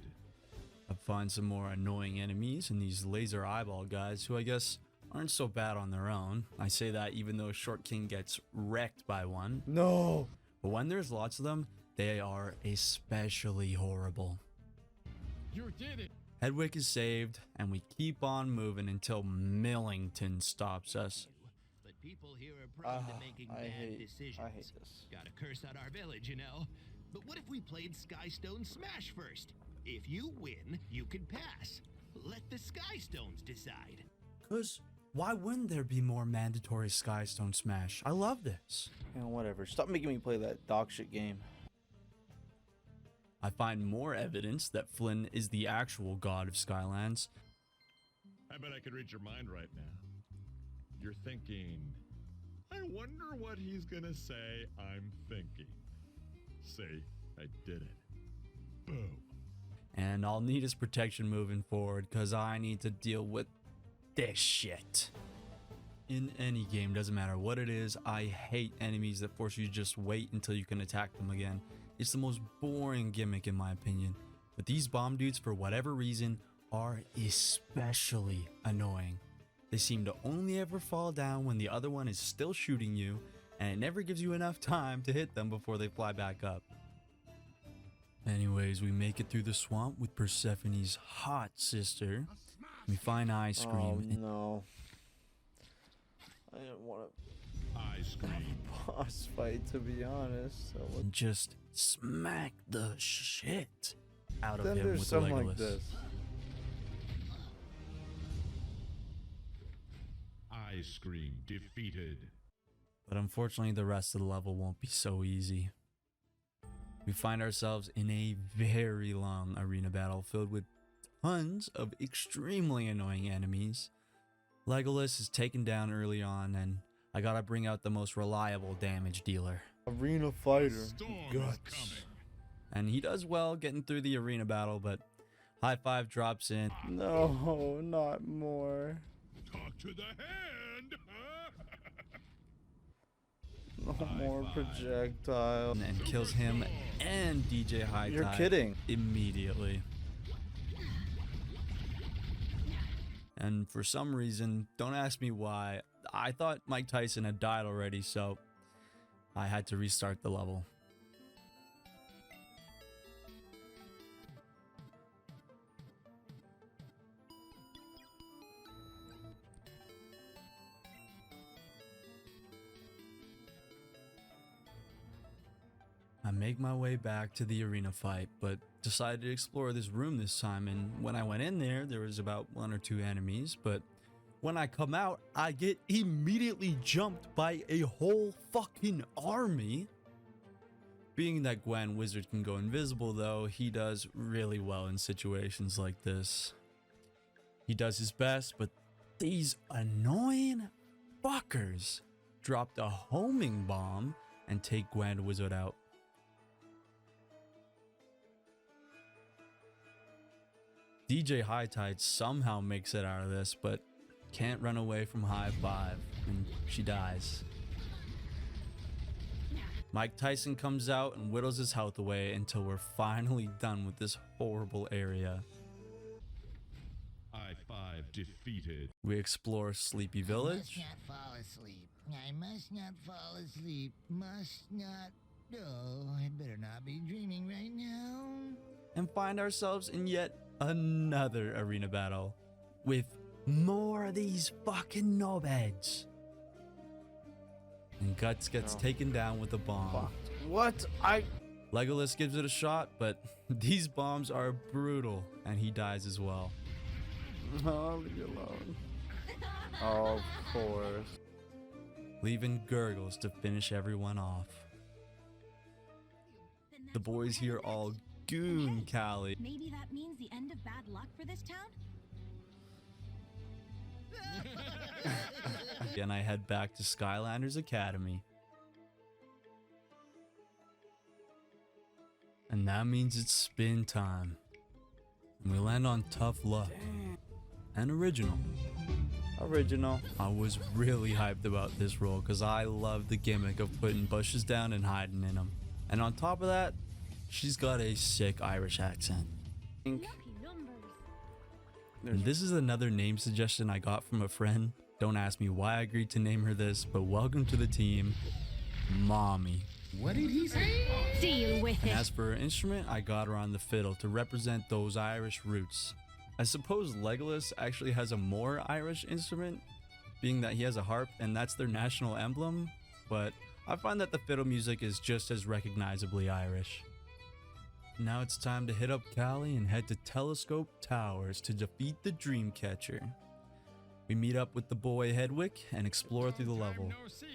I find some more annoying enemies in these laser eyeball guys who I guess aren't so bad on their own. I say that even though Short King gets wrecked by one. No! But when there's lots of them, they are especially horrible. You did it. Hedwig is saved, and we keep on moving until Millington stops us. But People here are prone to making bad decisions. I hate this. Gotta curse out our village, you know. But what if we played Skystone Smash first? If you win, you can pass. Let the Skystones decide. Cause why wouldn't there be more mandatory Skystone Smash? I love this. You know, whatever. Stop making me play that dog shit game. I find more evidence that Flynn is the actual god of Skylands. I bet I could read your mind right now. You're thinking, I wonder what he's gonna say I'm thinking. See, I did it. Boom. And I'll need his protection moving forward because I need to deal with this shit. In any game, doesn't matter what it is, I hate enemies that force you to just wait until you can attack them again. It's the most boring gimmick in my opinion. But these bomb dudes, for whatever reason, are especially annoying. They seem to only ever fall down when the other one is still shooting you, and it never gives you enough time to hit them before they fly back up. Anyways, we make it through the swamp with Persephone's hot sister. We find Ice Cream. Oh no. I didn't want to Ice Cream. boss fight, to be honest. So And just smack the shit out of then him there's with something Legolas. like this. Ice Cream defeated. But unfortunately, the rest of the level won't be so easy. We find ourselves in a very long arena battle filled with tons of extremely annoying enemies. Legolas is taken down early on, and I gotta bring out the most reliable damage dealer. Arena fighter. Storm Guts. is coming. And he does well getting through the arena battle, but High Five drops in. No, not more. Talk to the hand. No more projectile. And kills him and DJ High You're Tide kidding. immediately. And for some reason, don't ask me why, I thought Mike Tyson had died already, so I had to restart the level. I make my way back to the arena fight, but decided to explore this room this time, and when I went in there, there was about 1 or 2 enemies, but when I come out, I get immediately jumped by a whole fucking army. Being that Gwen Wizard can go invisible though, he does really well in situations like this. He does his best, but these annoying fuckers dropped a homing bomb and take Gwen Wizard out. DJ High Tide somehow makes it out of this, but can't run away from High Five, and she dies. Mike Tyson comes out and whittles his health away until we're finally done with this horrible area. I-5 defeated. We explore Sleepy I Village, must not fall asleep. I must not fall asleep. Must not. Oh, I'd better not be dreaming right now. and find ourselves in yet another arena battle with more of these fucking knobheads. And Guts gets taken down with a bomb. What? Legolas gives it a shot, but these bombs are brutal, and he dies as well. No, leave me alone. Oh, of course. Leaving Gurgles to finish everyone off. The boys here all goon Callie. Maybe that means the end of bad luck for this town? And I head back to Skylanders Academy. And that means it's spin time. And we land on Tough Luck. And Original. Original. I was really hyped about this role because I love the gimmick of putting bushes down and hiding in them. And on top of that, she's got a sick Irish accent. Lucky numbers. And this is another name suggestion I got from a friend. Don't ask me why I agreed to name her this, but welcome to the team, Mommy. What did he say? Deal with And it. as for her instrument, I got her on the fiddle to represent those Irish roots. I suppose Legolas actually has a more Irish instrument, being that he has a harp and that's their national emblem, but I find that the fiddle music is just as recognizably Irish. Now it's time to hit up Cali and head to Telescope Towers to defeat the Dreamcatcher. We meet up with the boy Hedwig and explore through the level.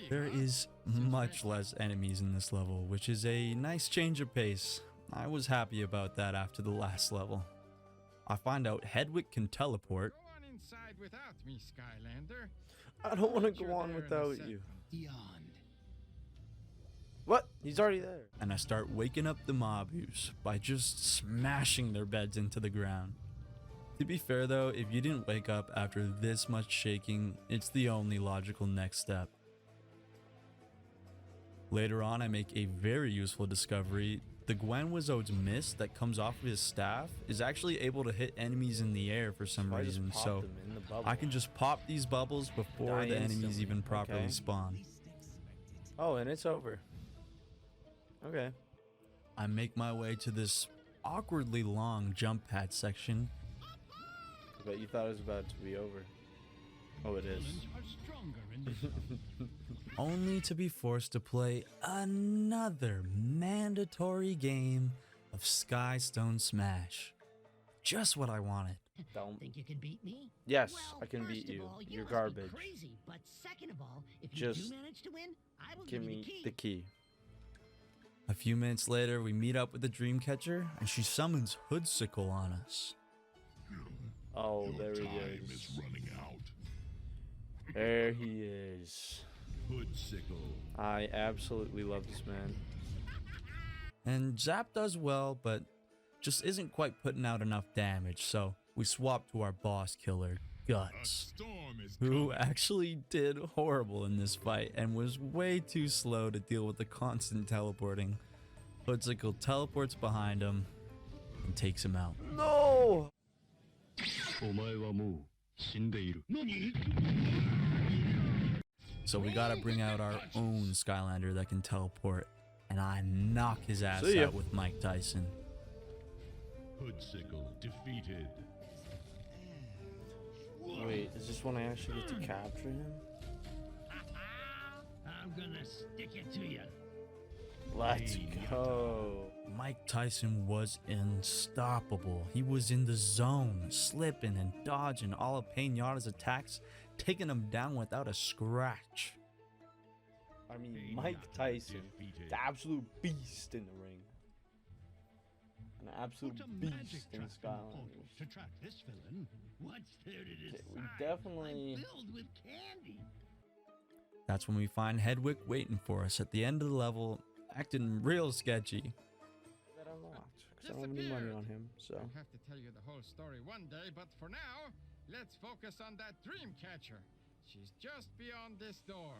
There is much less enemies in this level, which is a nice change of pace. I was happy about that after the last level. I find out Hedwig can teleport. Go on inside without me, Skylander. I don't want to go on without you. Beyond. What? He's already there. And I start waking up the mobus by just smashing their beds into the ground. To be fair though, if you didn't wake up after this much shaking, it's the only logical next step. Later on, I make a very useful discovery. The Gwen Wizard's mist that comes off of his staff is actually able to hit enemies in the air for some reason, so I can just pop these bubbles before the enemies even properly spawn. Oh, and it's over. Okay. I make my way to this awkwardly long jump pad section. I bet you thought it was about to be over. Oh, it is. Only to be forced to play another mandatory game of Skystone Smash. Just what I wanted. Don't. Think you can beat me? Yes, Well, I can first beat of you. all, You're must garbage. Be crazy, but second of all, if you Just do manage to win, I will Give you me the the key. key. A few minutes later, we meet up with the Dreamcatcher, and she summons Hoodsicle on us. Oh, there he Time is. is running out. There he is. Hoodsicle. I absolutely love this man. And Zap does well, but just isn't quite putting out enough damage, so we swap to our boss killer, Guts, who actually did horrible in this fight and was way too slow to deal with the constant teleporting. Hoodsicle teleports behind him and takes him out. No! So we gotta bring out our own Skylander that can teleport, and I knock his ass See ya. out with Mike Tyson. Hoodsicle defeated. Wait, is this when I actually get to capture him? I'm gonna stick it to you. Let's go. Mike Tyson was unstoppable. He was in the zone, slipping and dodging all of Pinata's attacks, taking him down without a scratch. I mean, Mike Tyson, the absolute beast in the ring. An absolute beast in Skylanders. To track this villain. What's there to decide? We definitely... Filled with candy. That's when we find Hedwig waiting for us at the end of the level, acting real sketchy. That unlocked, because I don't have any money on him, so... I'll have to tell you the whole story one day, but for now, let's focus on that Dreamcatcher. She's just beyond this door.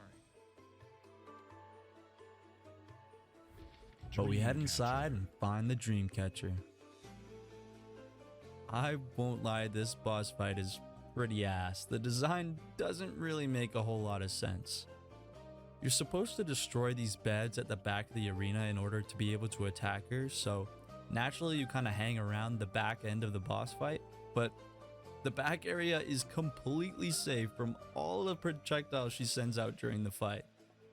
But we head inside and find the Dreamcatcher. I won't lie, this boss fight is pretty ass. The design doesn't really make a whole lot of sense. You're supposed to destroy these beds at the back of the arena in order to be able to attack her, so naturally you kind of hang around the back end of the boss fight, but the back area is completely safe from all the projectiles she sends out during the fight.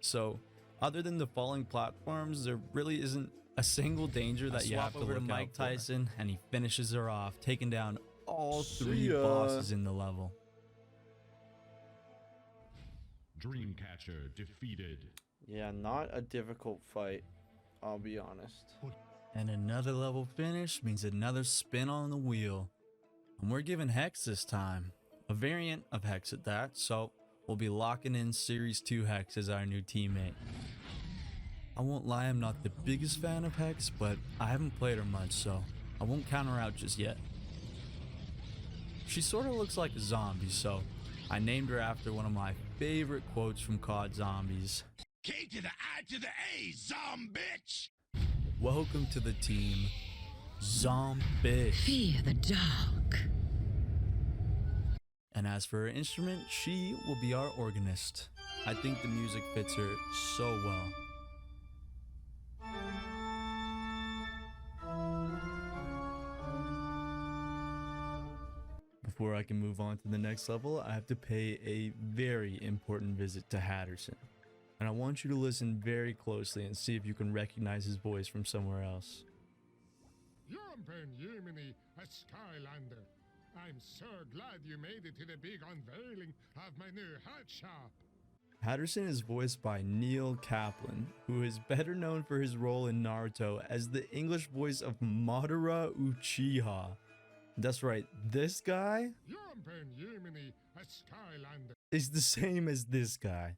So other than the falling platforms, there really isn't a single danger that you have to look to Mike Tyson, and he finishes her off, taking down all three bosses in the level. Dreamcatcher defeated. Yeah, not a difficult fight, I'll be honest. And another level finish means another spin on the wheel. And we're given Hex this time. A variant of Hex at that, so we'll be locking in Series 2 Hex as our new teammate. I won't lie, I'm not the biggest fan of Hex, but I haven't played her much, so I won't count her out just yet. She sort of looks like a zombie, so I named her after one of my favorite quotes from COD Zombies. K to the I to the A, zombitch! Welcome to the team, Zombie. Fear the dark. And as for her instrument, she will be our organist. I think the music fits her so well. before I can move on to the next level, I have to pay a very important visit to Hatterson. And I want you to listen very closely and see if you can recognize his voice from somewhere else. Yompin Yimminy, a Skylander. I'm so glad you made it to the big unveiling of my new hat shop. Hatterson is voiced by Neil Kaplan, who is better known for his role in Naruto as the English voice of Madara Uchiha. That's right, this guy Yompin Yimminy, a Skylander. is the same as this guy.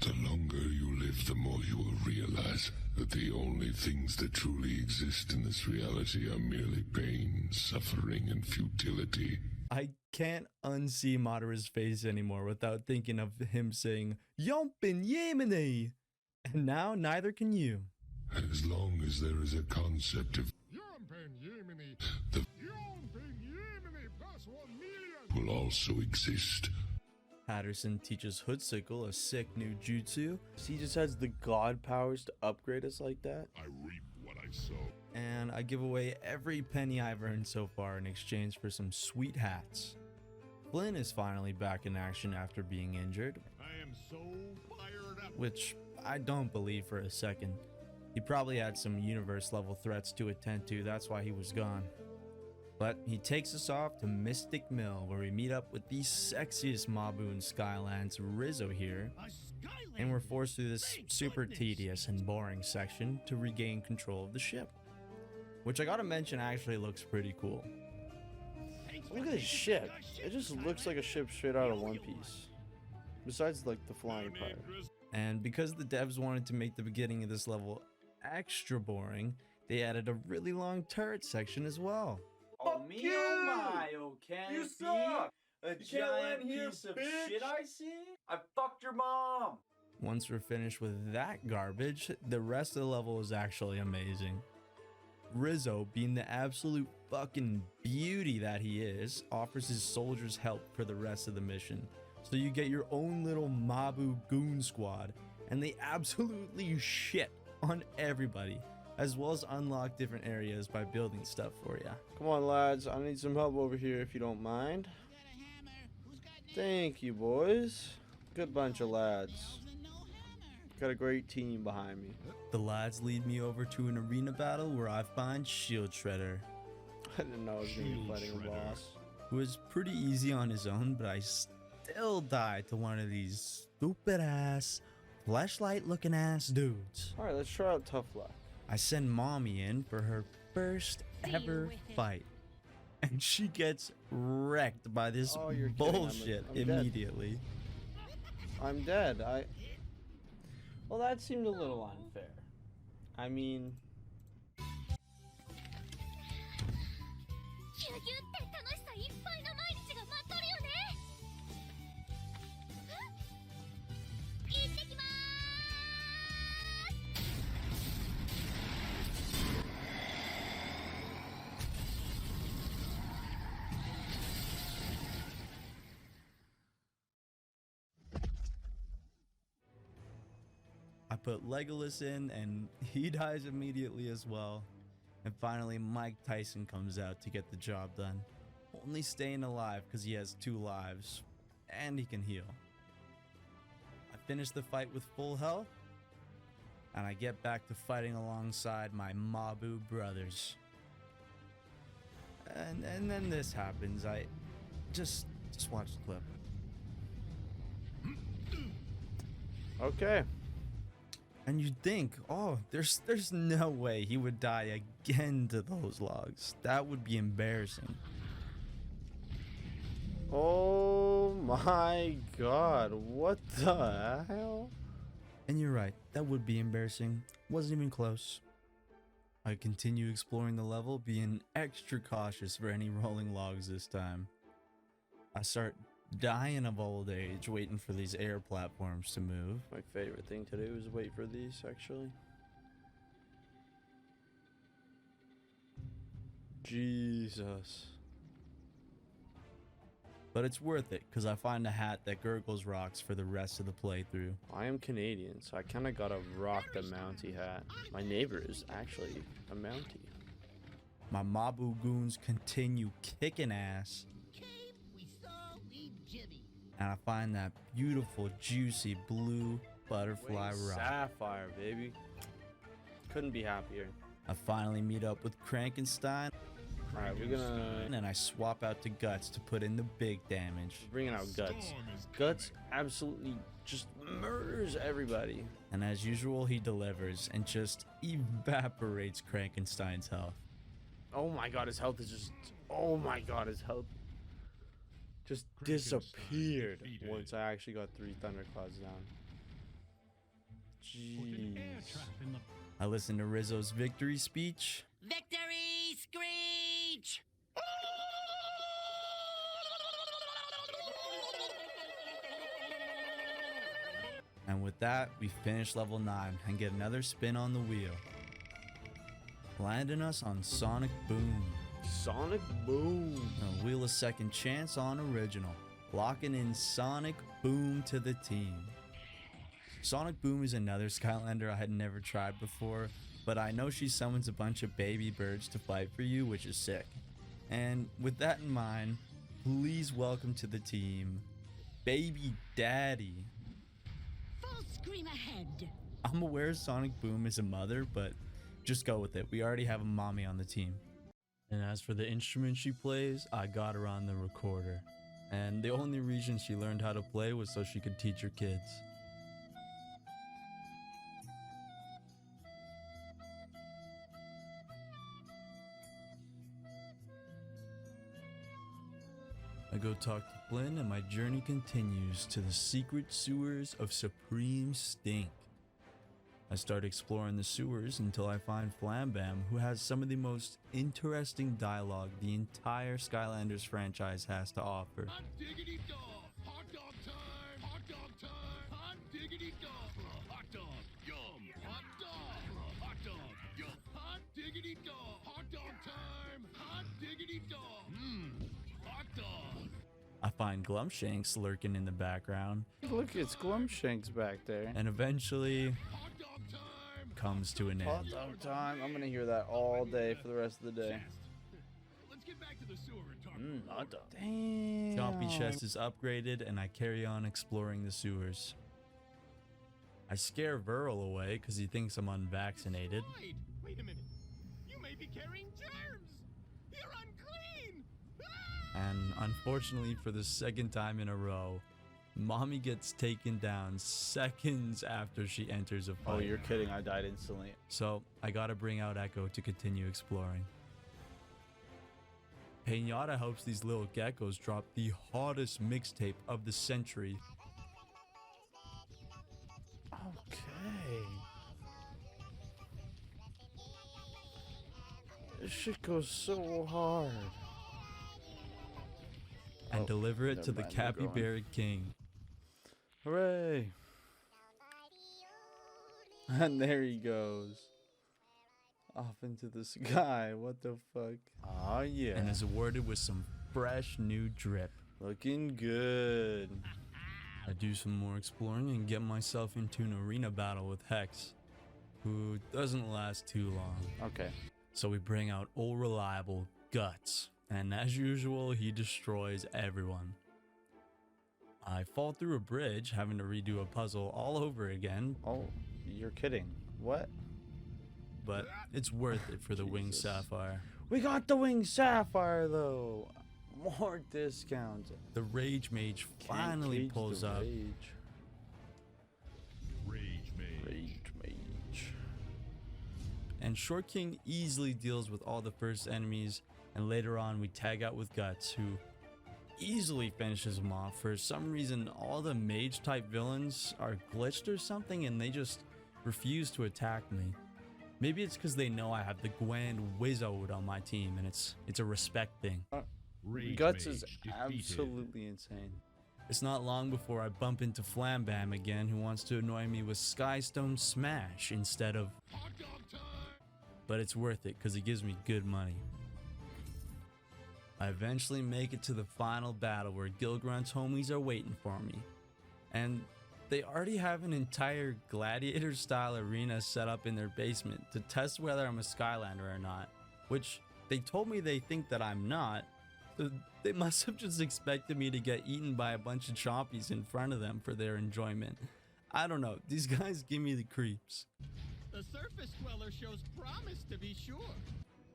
The longer you live, the more you will realize that the only things that truly exist in this reality are merely pain, suffering, and futility. I can't unsee Madara's face anymore without thinking of him saying, Yompin Yimminy! And now neither can you. As long as there is a concept of Yompin Yimminy, the Yompin Yimminy plus 1 million. will also exist. Hatterson teaches Hoodsickle a sick new jutsu, He just has the god powers to upgrade us like that. I reap what I sow. and I give away every penny I've earned so far in exchange for some sweet hats. Flynn is finally back in action after being injured, I am so fired up. which I don't believe for a second. He probably had some universe level threats to attend to, that's why he was gone. But he takes us off to Mystic Mill, where we meet up with the sexiest Mabu in Skylands, Rizzo here, and we're forced through this super tedious and boring section to regain control of the ship. Which I gotta mention actually looks pretty cool. Look at this ship. It just looks like a ship straight out of One Piece. Besides, like, the flying part. And because the devs wanted to make the beginning of this level extra boring, they added a really long turret section as well. Oh me, oh my, oh can You it be? suck! A You can't giant land here, piece of bitch! shit I see? I fucked your mom! Once we're finished with that garbage, the rest of the level is actually amazing. Rizzo, being the absolute fucking beauty that he is, offers his soldiers help for the rest of the mission. So you get your own little Mabu goon squad, and they absolutely shit on everybody, as well as unlock different areas by building stuff for you. Come on, lads. I need some help over here if you don't mind. Thank you, boys. Good bunch of lads. Got a great team behind me. The lads lead me over to an arena battle where I find Shield Shredder, I didn't know I was going to be fighting a boss. who was pretty easy on his own, but I still died to one of these stupid ass, flashlight looking ass dudes. Alright, let's try out Tough Luck. I send Mommy in for her first ever fight, and she gets wrecked by this Oh, you're kidding. bullshit I'm dead. immediately. I'm dead. Well, that seemed a little unfair. I mean... I put Legolas in, and he dies immediately as well. And finally, Mike Tyson comes out to get the job done, only staying alive because he has 2 lives, and he can heal. I finish the fight with full health, and I get back to fighting alongside my Mabu brothers. And then this happens. I just watch the clip. Okay. And you'd think, oh, there's no way he would die again to those logs. That would be embarrassing. Oh my god, what the hell? And you're right, that would be embarrassing. Wasn't even close. I continue exploring the level, being extra cautious for any rolling logs this time. I start dying of old age waiting for these air platforms to move. My favorite thing to do is wait for these, actually. Jesus. But it's worth it, because I find a hat that gurgles rocks for the rest of the playthrough. I am Canadian, so I kind of gotta rock the Mountie hat. My neighbor is actually a Mountie. My Mabu goons continue kicking ass. and I find that beautiful, juicy blue butterfly Wing rock. Sapphire, baby. Couldn't be happier. I finally meet up with Fraaaankkyyyyyyy, Alright, we're gonna and I swap out to Guts to put in the big damage. bring out Guts. Guts absolutely just murders everybody. And as usual, he delivers and just evaporates Frankenstein's health. Oh my god, his health is just... Oh my god, his health just disappeared once I actually got 3 Thunderclaws down. Jeez. I listened to Rizzo's victory speech, Victory screech! and with that, we finish level 9 and get another spin on the wheel, landing us on Sonic Boom. Sonic Boom. A wheel a second chance on original, locking in Sonic Boom to the team. Sonic Boom is another Skylander I had never tried before, but I know she summons a bunch of baby birds to fight for you, which is sick. And with that in mind, please welcome to the team, Baby Daddy. Full scream ahead. I'm aware Sonic Boom is a mother, but just go with it. We already have a mommy on the team. And as for the instrument she plays, I got her on the recorder. And the only reason she learned how to play was so she could teach her kids. I go talk to Flynn and my journey continues to the secret sewers of Supreme Stink. I start exploring the sewers until I find Flambam, who has some of the most interesting dialogue the entire Skylanders franchise has to offer. Hot diggity dog! Hot dog time! Hot dog time! Hot diggity dog! Hot dog! Yum! Hot dog! Hot dog! Yum! Hot diggity dog! Hot dog time! Hot diggity dog! Mmm! Hot dog! I find Glumshanks lurking in the background, Look, it's Glumshanks back there. and eventually comes to an Hot end. dog time. I'm gonna hear that all day for the rest of the day. Let's get back to the sewer and talk. Hot dog. Damn. Chompy Chest is upgraded and I carry on exploring the sewers. I scare Verl away because he thinks I'm unvaccinated. Wait a minute. You may be carrying germs. You're unclean. And unfortunately for the second time in a row, Mommy gets taken down seconds after she enters a fight. Oh, you're kidding. I died instantly. So I gotta bring out Echo to continue exploring. Pinata hopes these little geckos drop the hottest mixtape of the century. Okay. This shit goes so hard. And Oh, deliver it to never the mind, we're going. Capybara King. Hooray. And there he goes. Off into the sky. What the fuck? Ah, yeah. And is awarded with some fresh new drip. Looking good. I do some more exploring and get myself into an arena battle with Hex, who doesn't last too long. Okay. So we bring out old reliable Guts, and as usual, he destroys everyone. I fall through a bridge, having to redo a puzzle all over again, Oh, you're kidding. What? but it's worth it for the Winged Jesus. Sapphire. We got the Winged Sapphire, though. More discounts. The Rage Mage Can't finally cage pulls the up. Rage. Rage Mage. Rage Mage. And Short King easily deals with all the first enemies, and later on we tag out with Guts, who easily finishes him off. For some reason, all the mage type villains are glitched or something, and they just refuse to attack me. Maybe it's because they know I have the Grand Wizard on my team, and it's a respect thing. Rage Guts Mage is defeated. absolutely insane. It's not long before I bump into Flambam again, who wants to annoy me with Skystone Smash instead of... But it's worth it because he gives me good money. I eventually make it to the final battle where Gilgrunt's homies are waiting for me. And they already have an entire gladiator style arena set up in their basement to test whether I'm a Skylander or not, which they told me they think that I'm not, They must have just expected me to get eaten by a bunch of chompies in front of them for their enjoyment. I don't know. These guys give me the creeps. The surface dweller shows promise, to be sure.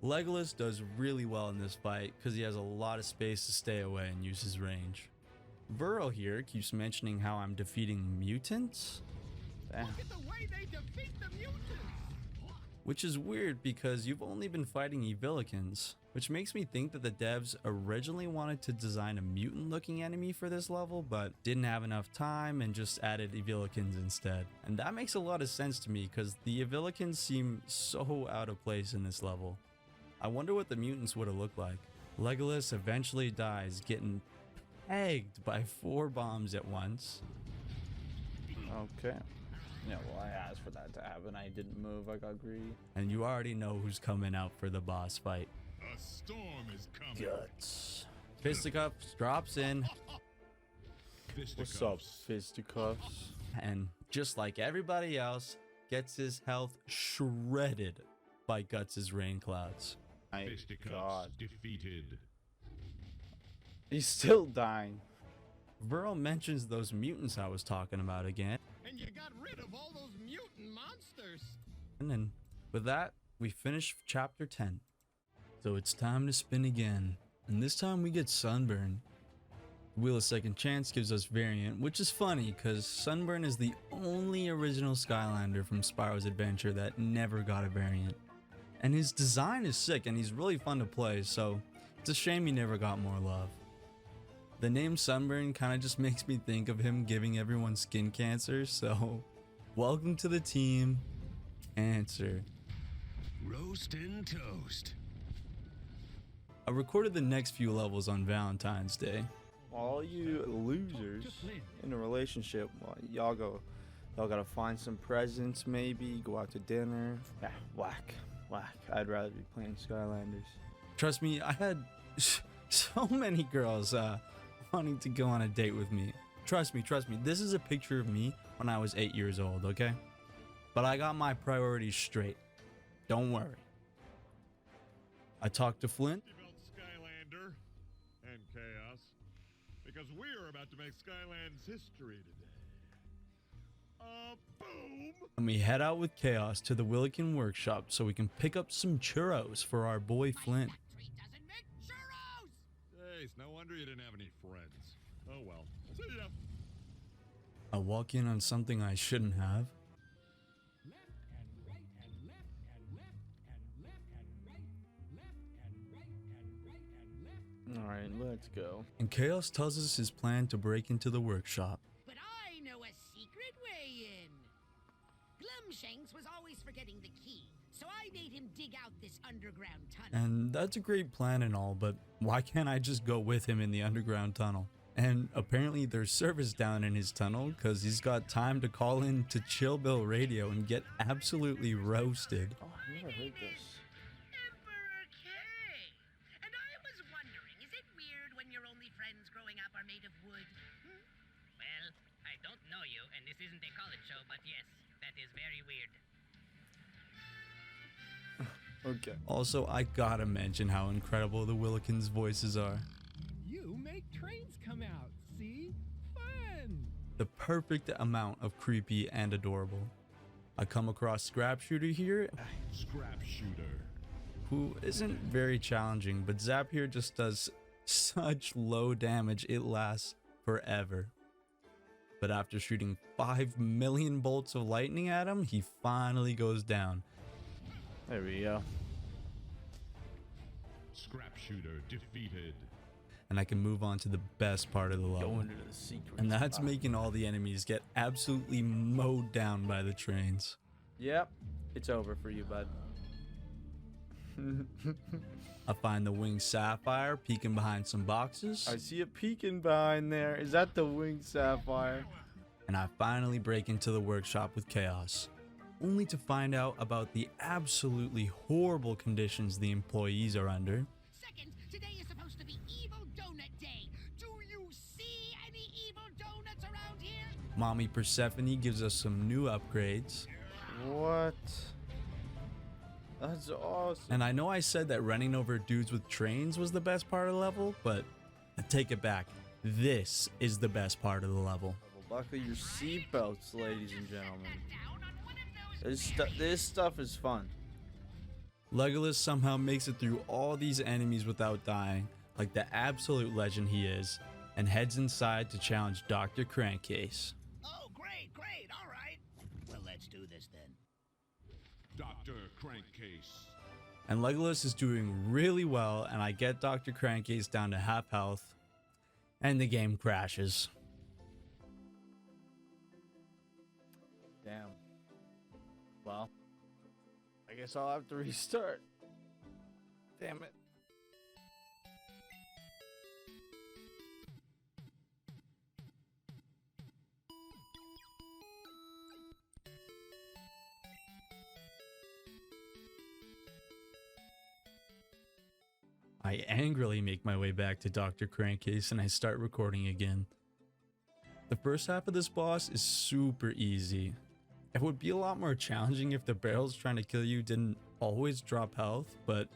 Legolas does really well in this fight because he has a lot of space to stay away and use his range. Burrow here keeps mentioning how I'm defeating mutants. Damn. Look at the way they defeat the mutants! Which is weird because you've only been fighting Evilicans, which makes me think that the devs originally wanted to design a mutant looking enemy for this level, but didn't have enough time and just added Evilicans instead. And that makes a lot of sense to me because the Evilicans seem so out of place in this level. I wonder what the mutants would have looked like. Legolas eventually dies, getting pegged by 4 bombs at once. Okay. Yeah, well, I asked for that to happen. I didn't move. I got greedy. And you already know who's coming out for the boss fight. A storm is coming. Guts. Fisticuffs drops in. What's up, Fisticuffs? And just like everybody else, gets his health shredded by Guts' rain clouds. My Fisticuffs God. defeated. He's still dying. Burrow mentions those mutants I was talking about again. And you got rid of all those mutant monsters. And then with that, we finish chapter 10. So it's time to spin again. And this time we get Sunburn. Wheel of Second Chance gives us Variant, which is funny because Sunburn is the only original Skylander from Spyro's Adventure that never got a variant. And his design is sick and he's really fun to play, so it's a shame he never got more love. The name Sunburn kind of just makes me think of him giving everyone skin cancer, so welcome to the team, Cancer. Roast and toast. I recorded the next few levels on Valentine's Day. All you losers in a relationship, well, y'all gotta find some presents, maybe go out to dinner. Yeah, whack. I'd rather be playing Skylanders. Trust me, I had so many girls wanting to go on a date with me. Trust me, this is a picture of me when I was 8 years old, okay? But I got my priorities straight. Don't worry. I talked to Flint. About Skylander and Chaos, because we're about to make Skyland's history today. Boom! And we head out with Chaos to the Willikin workshop so we can pick up some churros for our boy Flint. Hey, it's no wonder you didn't have any friends. Oh well. See ya. I walk in on something I shouldn't have. Alright, let's go. And Chaos tells us his plan to break into the workshop. But I know a secret way in. Glumshanks was always forgetting the key, so I made him dig out this underground tunnel. And that's a great plan and all, but why can't I just go with him in the underground tunnel? And apparently there's service down in his tunnel because he's got time to call in to Chill Bill Radio and get absolutely roasted. Oh, I never heard this. Emperor K. And I was wondering, is it weird when your only friends growing up are made of wood? Well, I don't know you, and this isn't a college show, but yes, that is very weird. Okay. Also, I gotta mention how incredible the Willikins' voices are. You make trains come out, see? Fun! The perfect amount of creepy and adorable. I come across Scrap Shooter here, Scrap Shooter. who isn't very challenging, but Zap here just does such low damage it lasts forever. But after shooting 5 million bolts of lightning at him, he finally goes down. There we go. Scrap Shooter defeated. And I can move on to the best part of the level. Go into the secret And that's spot. making all the enemies get absolutely mowed down by the trains. Yep, it's over for you, bud. I find the winged sapphire peeking behind some boxes. I see it peeking behind there. Is that the winged sapphire? And I finally break into the workshop with Chaos, only to find out about the absolutely horrible conditions the employees are under. Second, today is supposed to be Evil Donut Day. Do you see any evil donuts around here? Mommy Persephone gives us some new upgrades. What? That's awesome. And I know I said that running over dudes with trains was the best part of the level, but I take it back. This is the best part of the level. Buckle your seatbelts, ladies and gentlemen. This stuff is fun. Legolas somehow makes it through all these enemies without dying, like the absolute legend he is, and heads inside to challenge Dr. Crankcase. Oh, great, all right. Well, let's do this then. Dr. Crankcase. And Legolas is doing really well, and I get Dr. Crankcase down to half health, and the game crashes. Damn. Well, I guess I'll have to restart. Damn it. I angrily make my way back to Dr. Crankcase and I start recording again. The first half of this boss is super easy. It would be a lot more challenging if the barrels trying to kill you didn't always drop health, but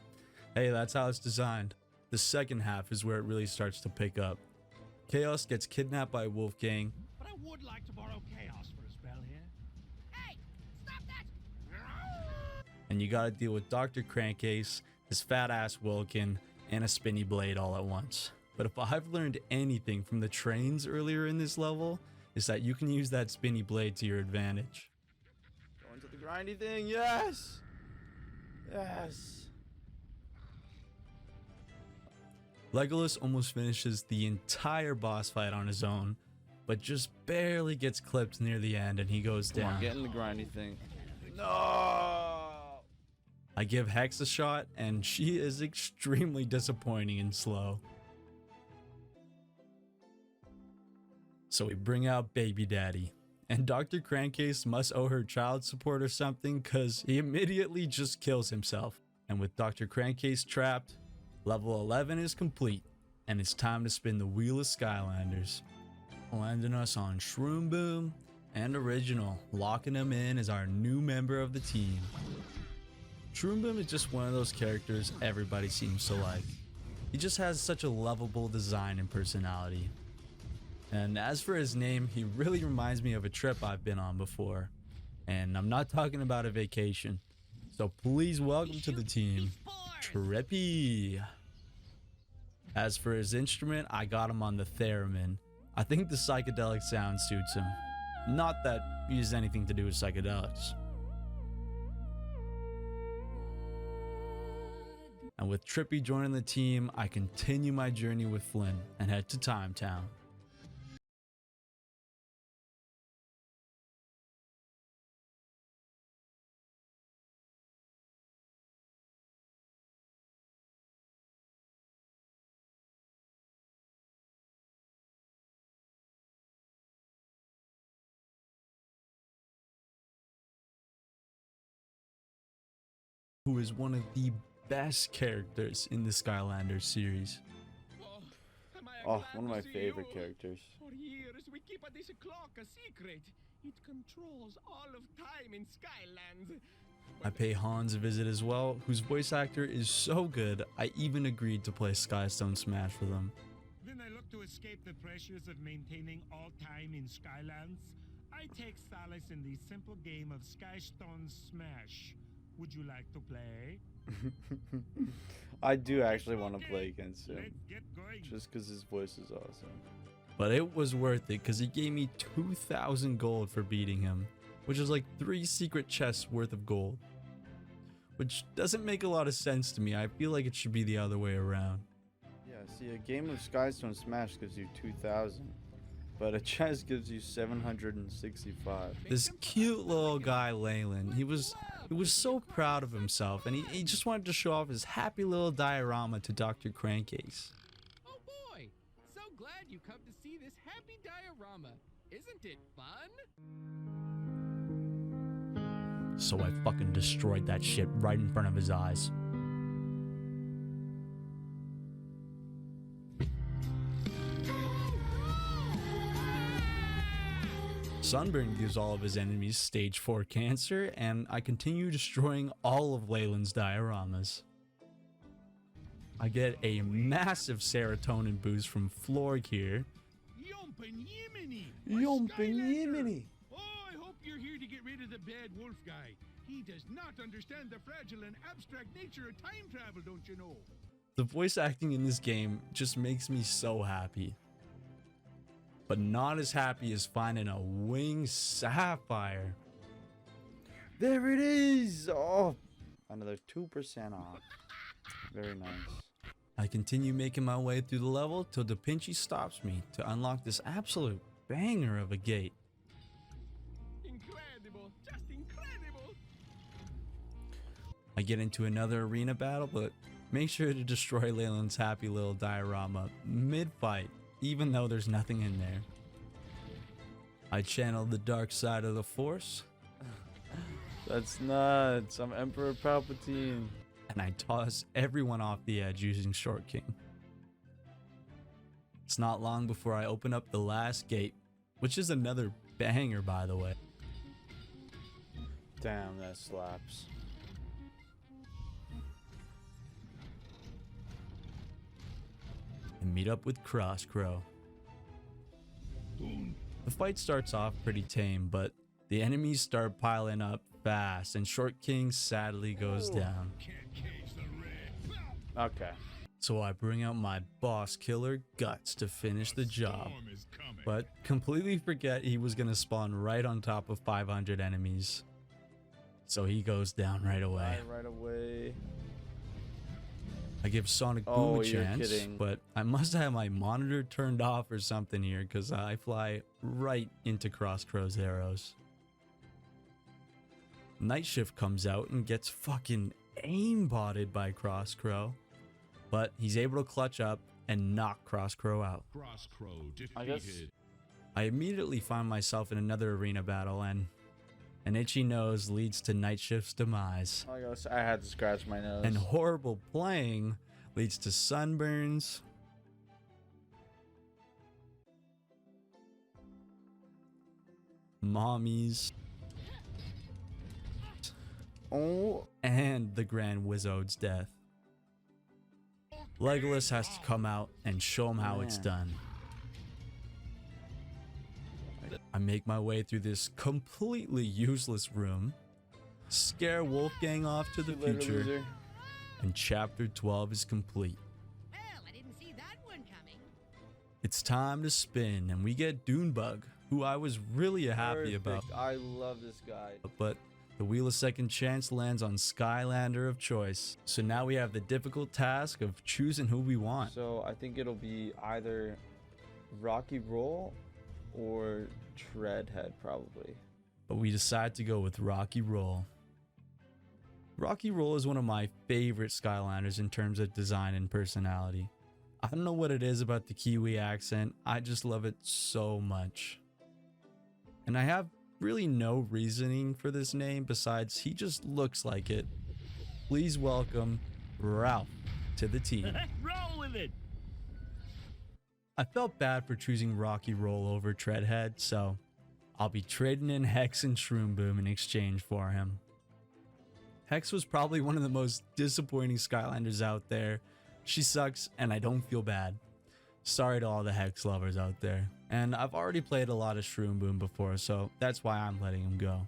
hey, that's how it's designed. The second half is where it really starts to pick up. Chaos gets kidnapped by Wolfgang, But I would like to borrow Chaos for a spell here. Hey, stop that! and you gotta deal with Dr. Crankcase, his fat ass Wilkin, and a spinny blade all at once. But if I've learned anything from the trains earlier in this level, is that you can use that spinny blade to your advantage. Going to the grindy thing, yes! Yes! Legolas almost finishes the entire boss fight on his own, but just barely gets clipped near the end and he goes Come down. on, get in the grindy thing. No! I give Hex a shot and she is extremely disappointing and slow. So we bring out Baby Daddy, and Dr. Crankcase must owe her child support or something cause he immediately just kills himself. And with Dr. Crankcase trapped, level 11 is complete, and it's time to spin the wheel of Skylanders, landing us on Shroom Boom and Original, locking him in as our new member of the team. Shroom Boom is just one of those characters everybody seems to like. He just has such a lovable design and personality. And as for his name, he really reminds me of a trip I've been on before. And I'm not talking about a vacation. So please welcome to the team, Trippy. As for his instrument, I got him on the theremin. I think the psychedelic sound suits him. Not that he has anything to do with psychedelics. And with Trippy joining the team, I continue my journey with Flynn and head to Time Town. Who is one of the best characters in the Skylanders series. Oh, one of my favorite characters. For years we keep this clock a secret. It controls all of time in Skylands. I pay Hans a visit as well, whose voice actor is so good, I even agreed to play Skystone Smash with him. When I look to escape the pressures of maintaining all time in Skylands, I take solace in the simple game of Skystone Smash. Would you like to play? I do actually want to play against him. Just because his voice is awesome. But it was worth it because he gave me 2,000 gold for beating him, which is like 3 secret chests worth of gold. Which doesn't make a lot of sense to me. I feel like it should be the other way around. Yeah, see, a game of Skystone Smash gives you 2,000. But a chest gives you 765. This cute little guy, Leyland, he was so proud of himself, and he just wanted to show off his happy little diorama to Dr. Crankcase. Oh boy! So glad you come to see this happy diorama. Isn't it fun? So I fucking destroyed that shit right in front of his eyes. Sunburn gives all of his enemies stage 4 cancer, and I continue destroying all of Leyland's dioramas. I get a massive serotonin boost from Florg here. Yompin Yimminy! Yompin Yimminy! Oh, I hope you're here to get rid of the bad wolf guy. He does not understand the fragile and abstract nature of time travel, don't you know? The voice acting in this game just makes me so happy. But not as happy as finding a wing sapphire. There it is! Oh, another 2% off. Very nice. I continue making my way through the level till Da Pinchy stops me to unlock this absolute banger of a gate. Incredible! Just incredible! I get into another arena battle, but make sure to destroy Leyland's happy little diorama mid-fight, even though there's nothing in there. I channel the dark side of the Force. That's nuts. I'm Emperor Palpatine. And I toss everyone off the edge using Short King. It's not long before I open up the last gate, which is another banger, by the way. Damn, that slaps. And meet up with Crosscrow. The fight starts off pretty tame, but the enemies start piling up fast, and Short King sadly goes down. Okay. So I bring out my boss killer Guts to finish the job, but completely forget he was gonna spawn right on top of 500 enemies. So he goes down right away. Right away. I give Sonic Boom a chance, but I must have my monitor turned off or something here because I fly right into Crosscrow's arrows. Night Shift comes out and gets fucking aimbotted by Crosscrow, but he's able to clutch up and knock Crosscrow out. Crosscrow defeated. I immediately find myself in another arena battle, and an itchy nose leads to Night Shift's demise. I had to scratch my nose. And horrible playing leads to sunburns, mommies, and the Grand Wizard's death. Legolas has to come out and show him how it's done. I make my way through this completely useless room, scare Wolfgang off to the future, and chapter 12 is complete. Well, I didn't see that one coming. It's time to spin, and we get Dunebug, who I was really happy about. I love this guy. But the Wheel of Second Chance lands on Skylander of choice. So now we have the difficult task of choosing who we want. So I think it'll be either Rocky Roll or Treadhead, probably. But we decide to go with Rocky Roll. Rocky Roll is one of my favorite Skylanders in terms of design and personality. I don't know what it is about the Kiwi accent, I just love it so much. And I have really no reasoning for this name besides he just looks like it. Please welcome Ralph to the team. Roll with it! I felt bad for choosing Rocky Roll over Treadhead, so I'll be trading in Hex and Shroom Boom in exchange for him. Hex was probably one of the most disappointing Skylanders out there. She sucks, and I don't feel bad. Sorry to all the Hex lovers out there. And I've already played a lot of Shroom Boom before, so that's why I'm letting him go.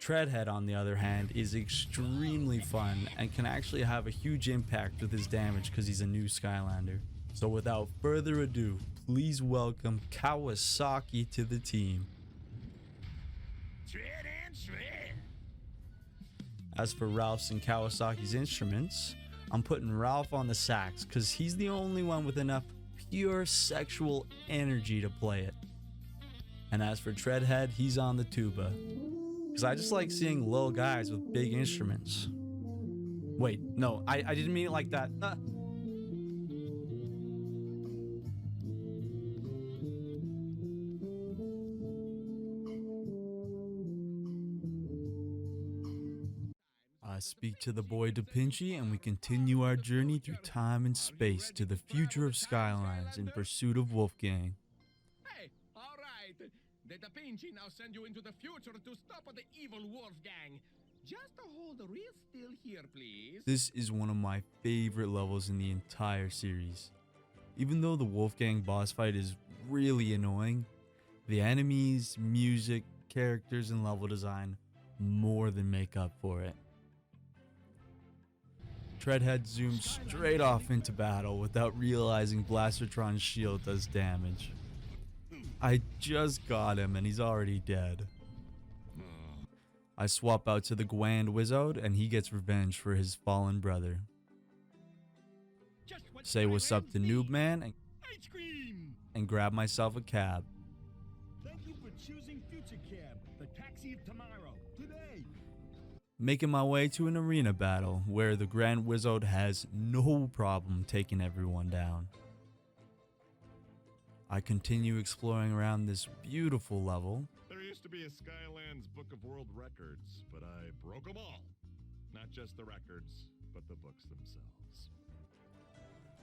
Treadhead, on the other hand, is extremely fun and can actually have a huge impact with his damage because he's a new Skylander. So without further ado, please welcome Kawasaki to the team. Tread and shred. As for Ralph's and Kawasaki's instruments, I'm putting Ralph on the sax because he's the only one with enough pure sexual energy to play it. And as for Treadhead, he's on the tuba. Because I just like seeing little guys with big instruments. Wait, no, I didn't mean it like that. I speak to the boy Da Pinchy, and we continue our journey through time and space to the future of Skylines in pursuit of Wolfgang. Hey, all right. the Da Vinci now send you into the future to stop the evil Wolfgang. Just to hold real still here, please. This is one of my favorite levels in the entire series. Even though the Wolfgang boss fight is really annoying, the enemies, music, characters, and level design more than make up for it. Treadhead zooms straight off into battle without realizing Blastertron's shield does damage. I just got him and he's already dead. I swap out to the Grand Wizard and he gets revenge for his fallen brother. Say what's up to Noob Man and grab myself a cab. Thank you for choosing Future Cab, the taxi of tomorrow, today. Making my way to an arena battle where the Grand Wizard has no problem taking everyone down. I continue exploring around this beautiful level. There used to be a Skylanders Book of World Records, but I broke them all. Not just the records, but the books themselves.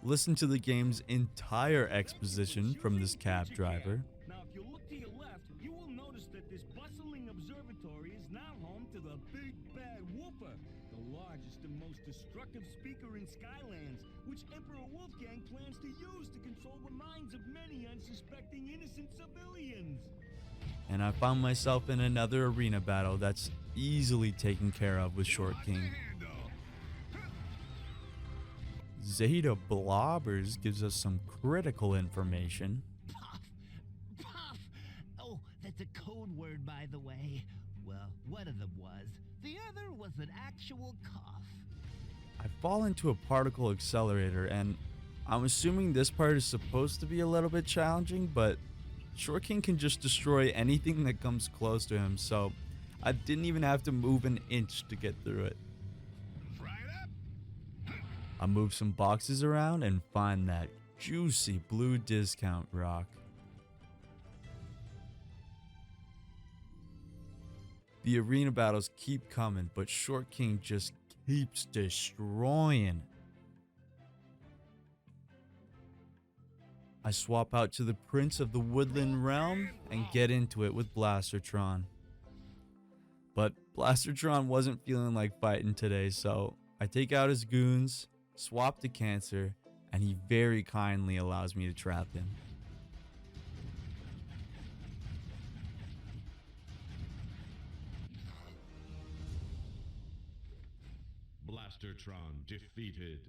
Listen to the game's entire exposition from this cab driver. Now, if you look to your left, you will notice that this bustling observatory is now home to the Big Bad Woofer, the largest and most destructive speaker in Skylands, which Emperor Wolfgang plans to use to control the minds of many unsuspecting innocent civilians. And I found myself in another arena battle that's easily taken care of with Short King. Zeta Blobbers gives us some critical information. Puff! Oh, that's a code word, by the way. Well, one of them was. The other was an actual cough. I fall into a particle accelerator, and I'm assuming this part is supposed to be a little bit challenging, but Short King can just destroy anything that comes close to him, so I didn't even have to move an inch to get through it. I move some boxes around and find that juicy blue discount rock. The arena battles keep coming, but Short King just keeps destroying. I swap out to the Prince of the Woodland Realm and get into it with Blastertron. But Blastertron wasn't feeling like fighting today, so I take out his goons, swap to Cancer, and he very kindly allows me to trap him. Blastertron defeated.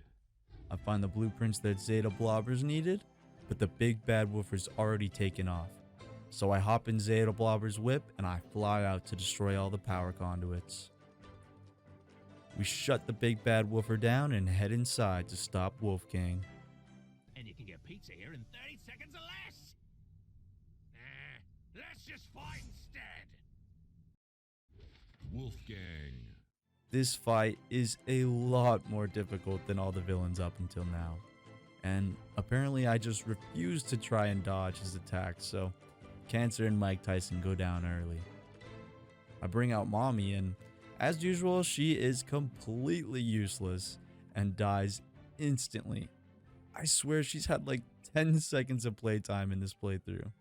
I find the blueprints that Zeta Blobbers needed, but the big bad woofer's already taken off. So I hop in Zeta Blobber's whip and I fly out to destroy all the power conduits. We shut the big bad woofer down and head inside to stop Wolfgang. And you can get pizza here in 30 seconds or less. Let's just fight instead. Wolfgang. This fight is a lot more difficult than all the villains up until now. And apparently I just refuse to try and dodge his attacks, so Cancer and Mike Tyson go down early. I bring out Mommy, and as usual, she is completely useless and dies instantly. I swear she's had like 10 seconds of playtime in this playthrough.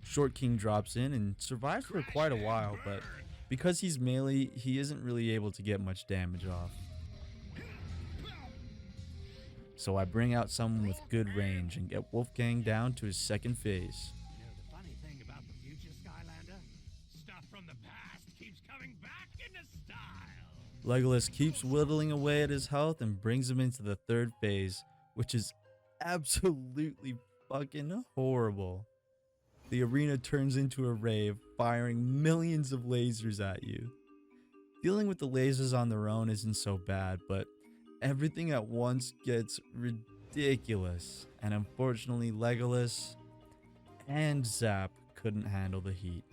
Short King drops in and survives for quite a while, but because he's melee, he isn't really able to get much damage off. So I bring out someone with good range and get Wolfgang down to his second phase. You know the funny thing about the future, Skylander? Stuff from the past keeps coming back into style. Legolas keeps whittling away at his health and brings him into the third phase, which is absolutely fucking horrible. The arena turns into a rave, firing millions of lasers at you. Dealing with the lasers on their own isn't so bad, but everything at once gets ridiculous, and unfortunately Legolas and Zap couldn't handle the heat.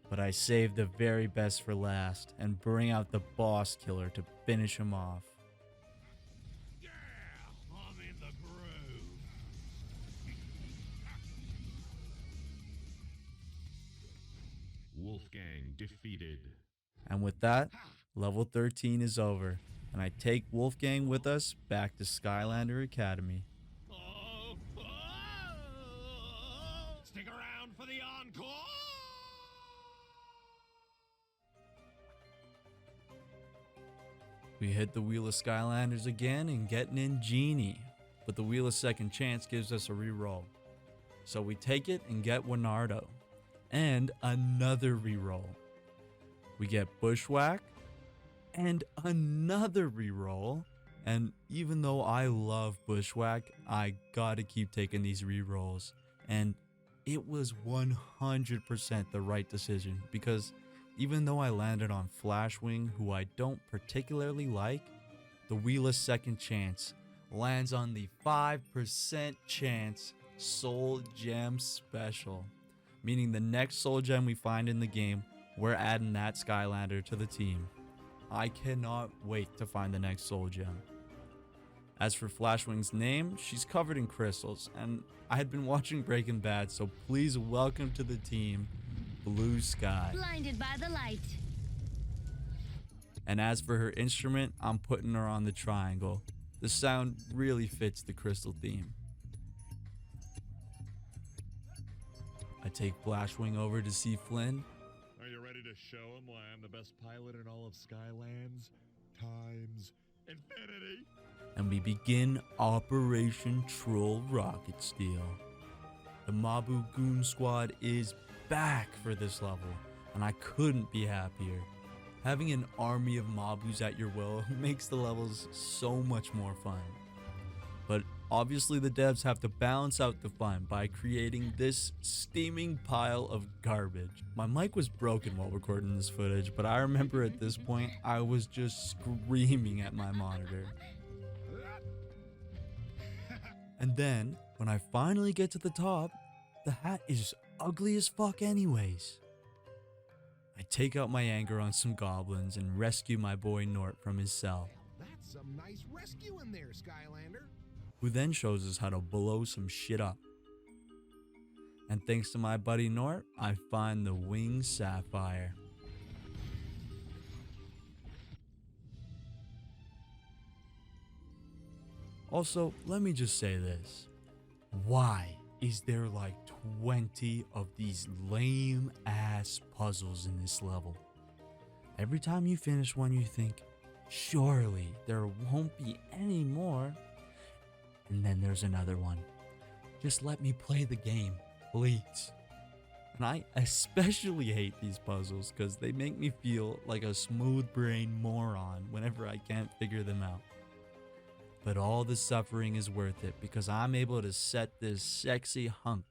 But I saved the very best for last and bring out the boss killer to finish him off. Yeah, I'm in the groove. Wolfgang defeated. And with that, level 13 is over, and I take Wolfgang with us back to Skylander Academy. Stick around. We hit the Wheel of Skylanders again and get an Ingenie, but the Wheel of Second Chance gives us a reroll. So we take it and get Winardo, and another reroll. We get Bushwhack, and another reroll. And even though I love Bushwhack, I gotta keep taking these rerolls. And it was 100% the right decision, because even though I landed on Flashwing, who I don't particularly like, the Wheel of Second Chance lands on the 5% chance Soul Gem Special. Meaning the next Soul Gem we find in the game, we're adding that Skylander to the team. I cannot wait to find the next Soul Gem. As for Flashwing's name, she's covered in crystals, and I had been watching Breaking Bad, so please welcome to the team, Blue Sky. Blinded by the light. And as for her instrument, I'm putting her on the triangle. The sound really fits the crystal theme. I take Flashwing over to see Flynn. Are you ready to show him why I'm the best pilot in all of Skylands? Times infinity. And we begin Operation Troll Rocket Steel. The Mabu Goon Squad is back for this level, and I couldn't be happier. Having an army of Mabus at your will makes the levels so much more fun. But obviously the devs have to balance out the fun by creating this steaming pile of garbage. My mic was broken while recording this footage, but I remember at this point I was just screaming at my monitor. And then, when I finally get to the top, the hat is ugly as fuck anyways. I take out my anger on some goblins and rescue my boy Nort from his cell. That's some nice rescue in there, Skylander. Who then shows us how to blow some shit up. And thanks to my buddy Nort, I find the Winged Sapphire. Also, let me just say this. Why is there like 20 of these lame ass puzzles in this level? Every time you finish one, you think, surely there won't be any more. And then there's another one. Just let me play the game, please. And I especially hate these puzzles because they make me feel like a smooth-brained moron whenever I can't figure them out. But all the suffering is worth it because I'm able to set this sexy hunk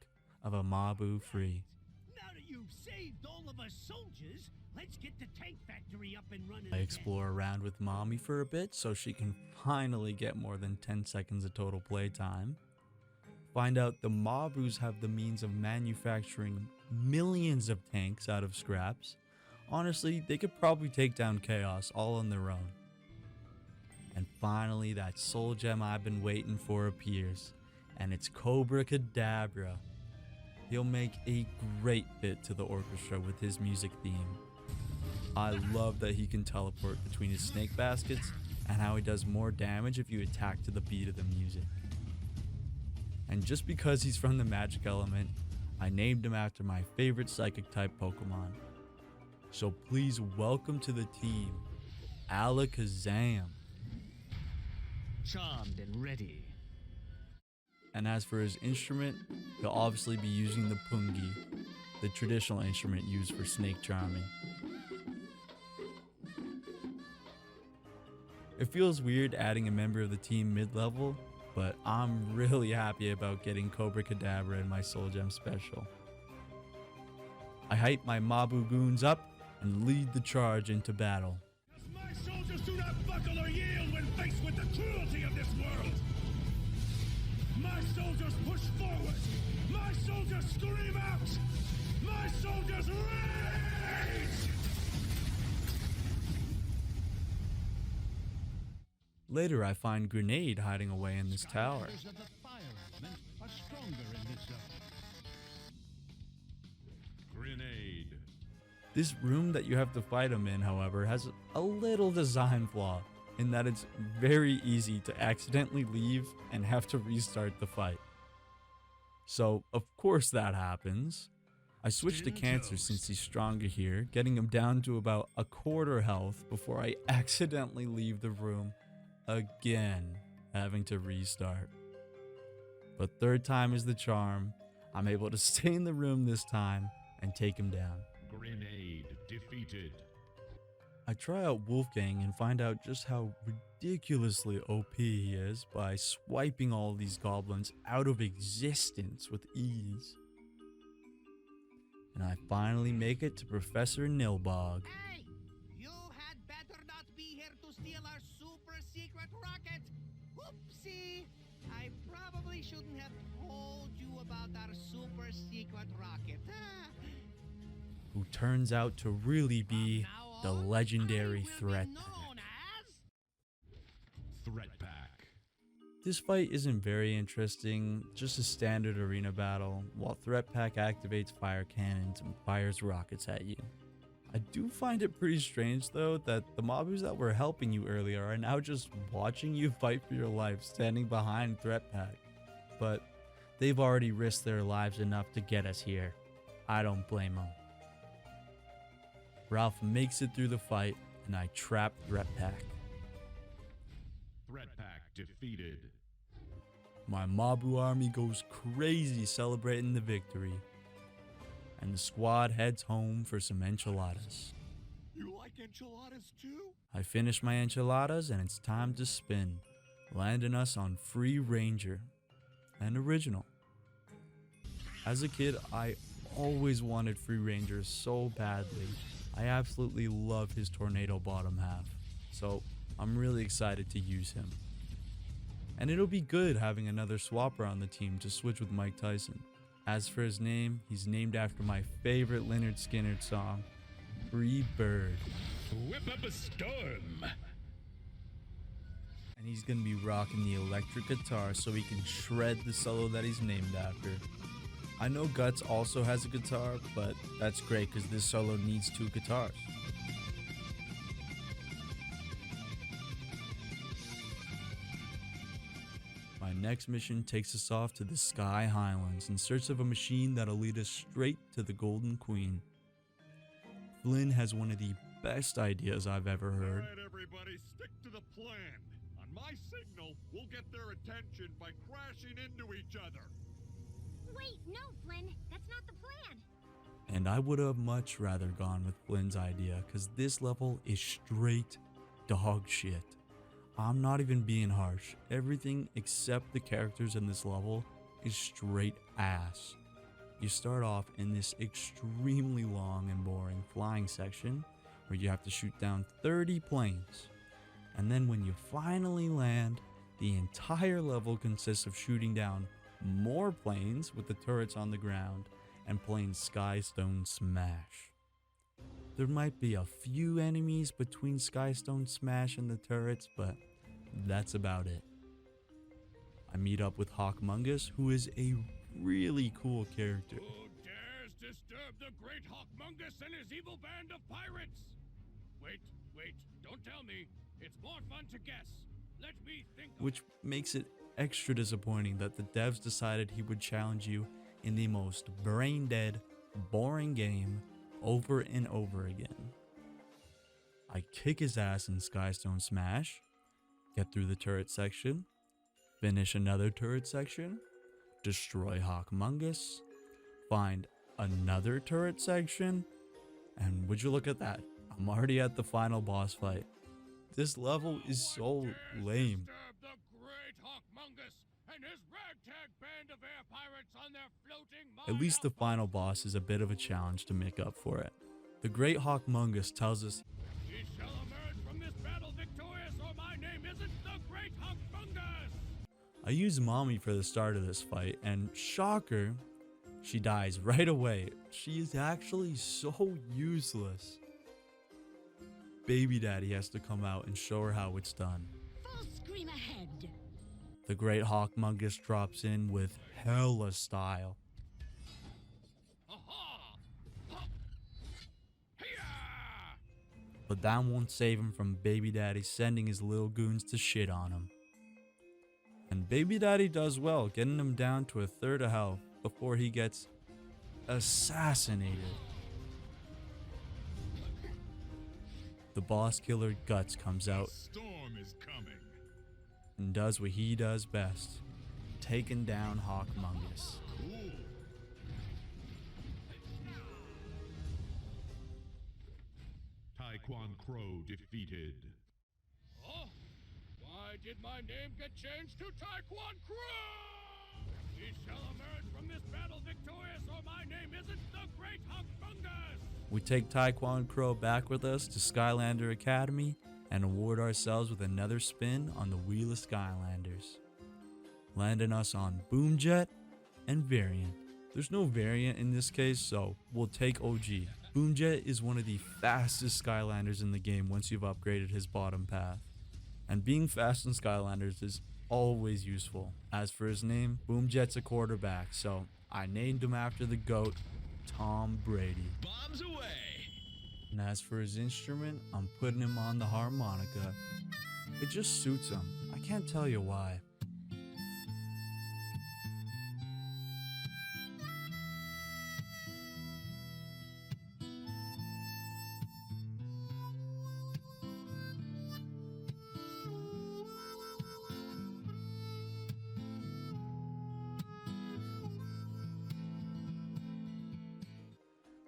of a Mabu free. Now that you've saved all of us soldiers, let's get the tank factory up and running. I explore around with Mommy for a bit so she can finally get more than 10 seconds of total playtime. Find out the Mabus have the means of manufacturing millions of tanks out of scraps. Honestly, they could probably take down Chaos all on their own. And finally, that Soul Gem I've been waiting for appears, and it's Cobra Kadabra. He'll make a great fit to the orchestra with his music theme. I love that he can teleport between his snake baskets and how he does more damage if you attack to the beat of the music. And just because he's from the magic element, I named him after my favorite psychic type Pokemon. So please welcome to the team, Alakazam. Charmed and ready. And as for his instrument, he'll obviously be using the Pungi, the traditional instrument used for snake charming. It feels weird adding a member of the team mid-level, but I'm really happy about getting Cobra Kadabra in my Soul Gem special. I hype my Mabu goons up and lead the charge into battle. My soldiers do not buckle or yield when faced with the cruelty of this world. My soldiers push forward. My soldiers scream out. My soldiers rage! Later, I find Grenade hiding away in this tower. Skylanders of the fire element are stronger in this zone. Grenade. This room that you have to fight him in, however, has a little design flaw in that it's very easy to accidentally leave and have to restart the fight. So, of course that happens. I switched to Cancer since he's stronger here, getting him down to about a quarter health before I accidentally leave the room again, having to restart. But third time is the charm. I'm able to stay in the room this time and take him down. Grenade defeated. I try out Wolfgang and find out just how ridiculously OP he is by swiping all these goblins out of existence with ease. And I finally make it to Professor Nilbog. Hey! You had better not be here to steal our super secret rocket! Whoopsie! I probably shouldn't have told you about our super secret rocket. Who turns out to really be the legendary Threat Pack. Threat Pack. This fight isn't very interesting, just a standard arena battle, while Threat Pack activates fire cannons and fires rockets at you. I do find it pretty strange though that the mobs that were helping you earlier are now just watching you fight for your life standing behind Threat Pack. But they've already risked their lives enough to get us here. I don't blame them. Ralph makes it through the fight, and I trap Threat Pack. Threat Pack defeated. My Mabu army goes crazy celebrating the victory, and the squad heads home for some enchiladas. You like enchiladas too? I finish my enchiladas, and it's time to spin, landing us on Free Ranger, an original. As a kid, I always wanted Free Ranger so badly. I absolutely love his tornado bottom half, so I'm really excited to use him. And it'll be good having another swapper on the team to switch with Mike Tyson. As for his name, he's named after my favorite Lynyrd Skynyrd song, Free Bird. Whip up a storm. And he's gonna be rocking the electric guitar so he can shred the solo that he's named after. I know Guts also has a guitar, but that's great because this solo needs 2 guitars. My next mission takes us off to the Sky Highlands in search of a machine that'll lead us straight to the Golden Queen. Flynn has one of the best ideas I've ever heard. Alright everybody, stick to the plan. On my signal, we'll get their attention by crashing into each other. Wait, no, Flynn. That's not the plan. And I would have much rather gone with Flynn's idea because this level is straight dog shit. I'm not even being harsh. Everything except the characters in this level is straight ass. You start off in this extremely long and boring flying section where you have to shoot down 30 planes. And then when you finally land, the entire level consists of shooting down more planes with the turrets on the ground and playing Skystone Smash. There might be a few enemies between Skystone Smash and the turrets, but that's about it. I meet up with Hawkmungus, who is a really cool character. Who dares disturb the great Hawkmungus and his evil band of pirates? Wait, don't tell me. It's more fun to guess. Let me think. Which makes it extra disappointing that the devs decided he would challenge you in the most brain-dead, boring game over and over again. I kick his ass in Skystone Smash, get through the turret section, finish another turret section, destroy Hawkmungus, find another turret section, and would you look at that, I'm already at the final boss fight. This level is so lame. The great Hawkmungus and his ragtag band of air pirates on their floating At least the final boss is a bit of a challenge to make up for it. The great Hawkmungus tells us, "He shall emerge from this battle victorious, or my name isn't the great Hawkmungus." I use Mommy for the start of this fight, and shocker, she dies right away. She is actually so useless. Baby Daddy has to come out and show her how it's done. Full scream ahead. The great Hawkmungus drops in with hella style. But that won't save him from Baby Daddy sending his little goons to shit on him. And Baby Daddy does well, getting him down to a third of health before he gets assassinated. The boss killer Guts comes out Storm is coming. and does what he does best, taking down Hawkmungus. Cool. Taekwon Crow defeated. Oh, why did my name get changed to Taekwon Crow? We shall emerge from this battle victorious, or my name isn't the Great Hawkmungus! We take Taekwon Crow back with us to Skylander Academy and award ourselves with another spin on the Wheel of Skylanders, landing us on Boomjet and Variant. There's no Variant in this case, so we'll take OG. Boomjet is one of the fastest Skylanders in the game once you've upgraded his bottom path. And being fast in Skylanders is always useful. As for his name, Boomjet's a quarterback, so I named him after the GOAT, Tom Brady. Bombs away! And as for his instrument, I'm putting him on the harmonica. It just suits him. I can't tell you why.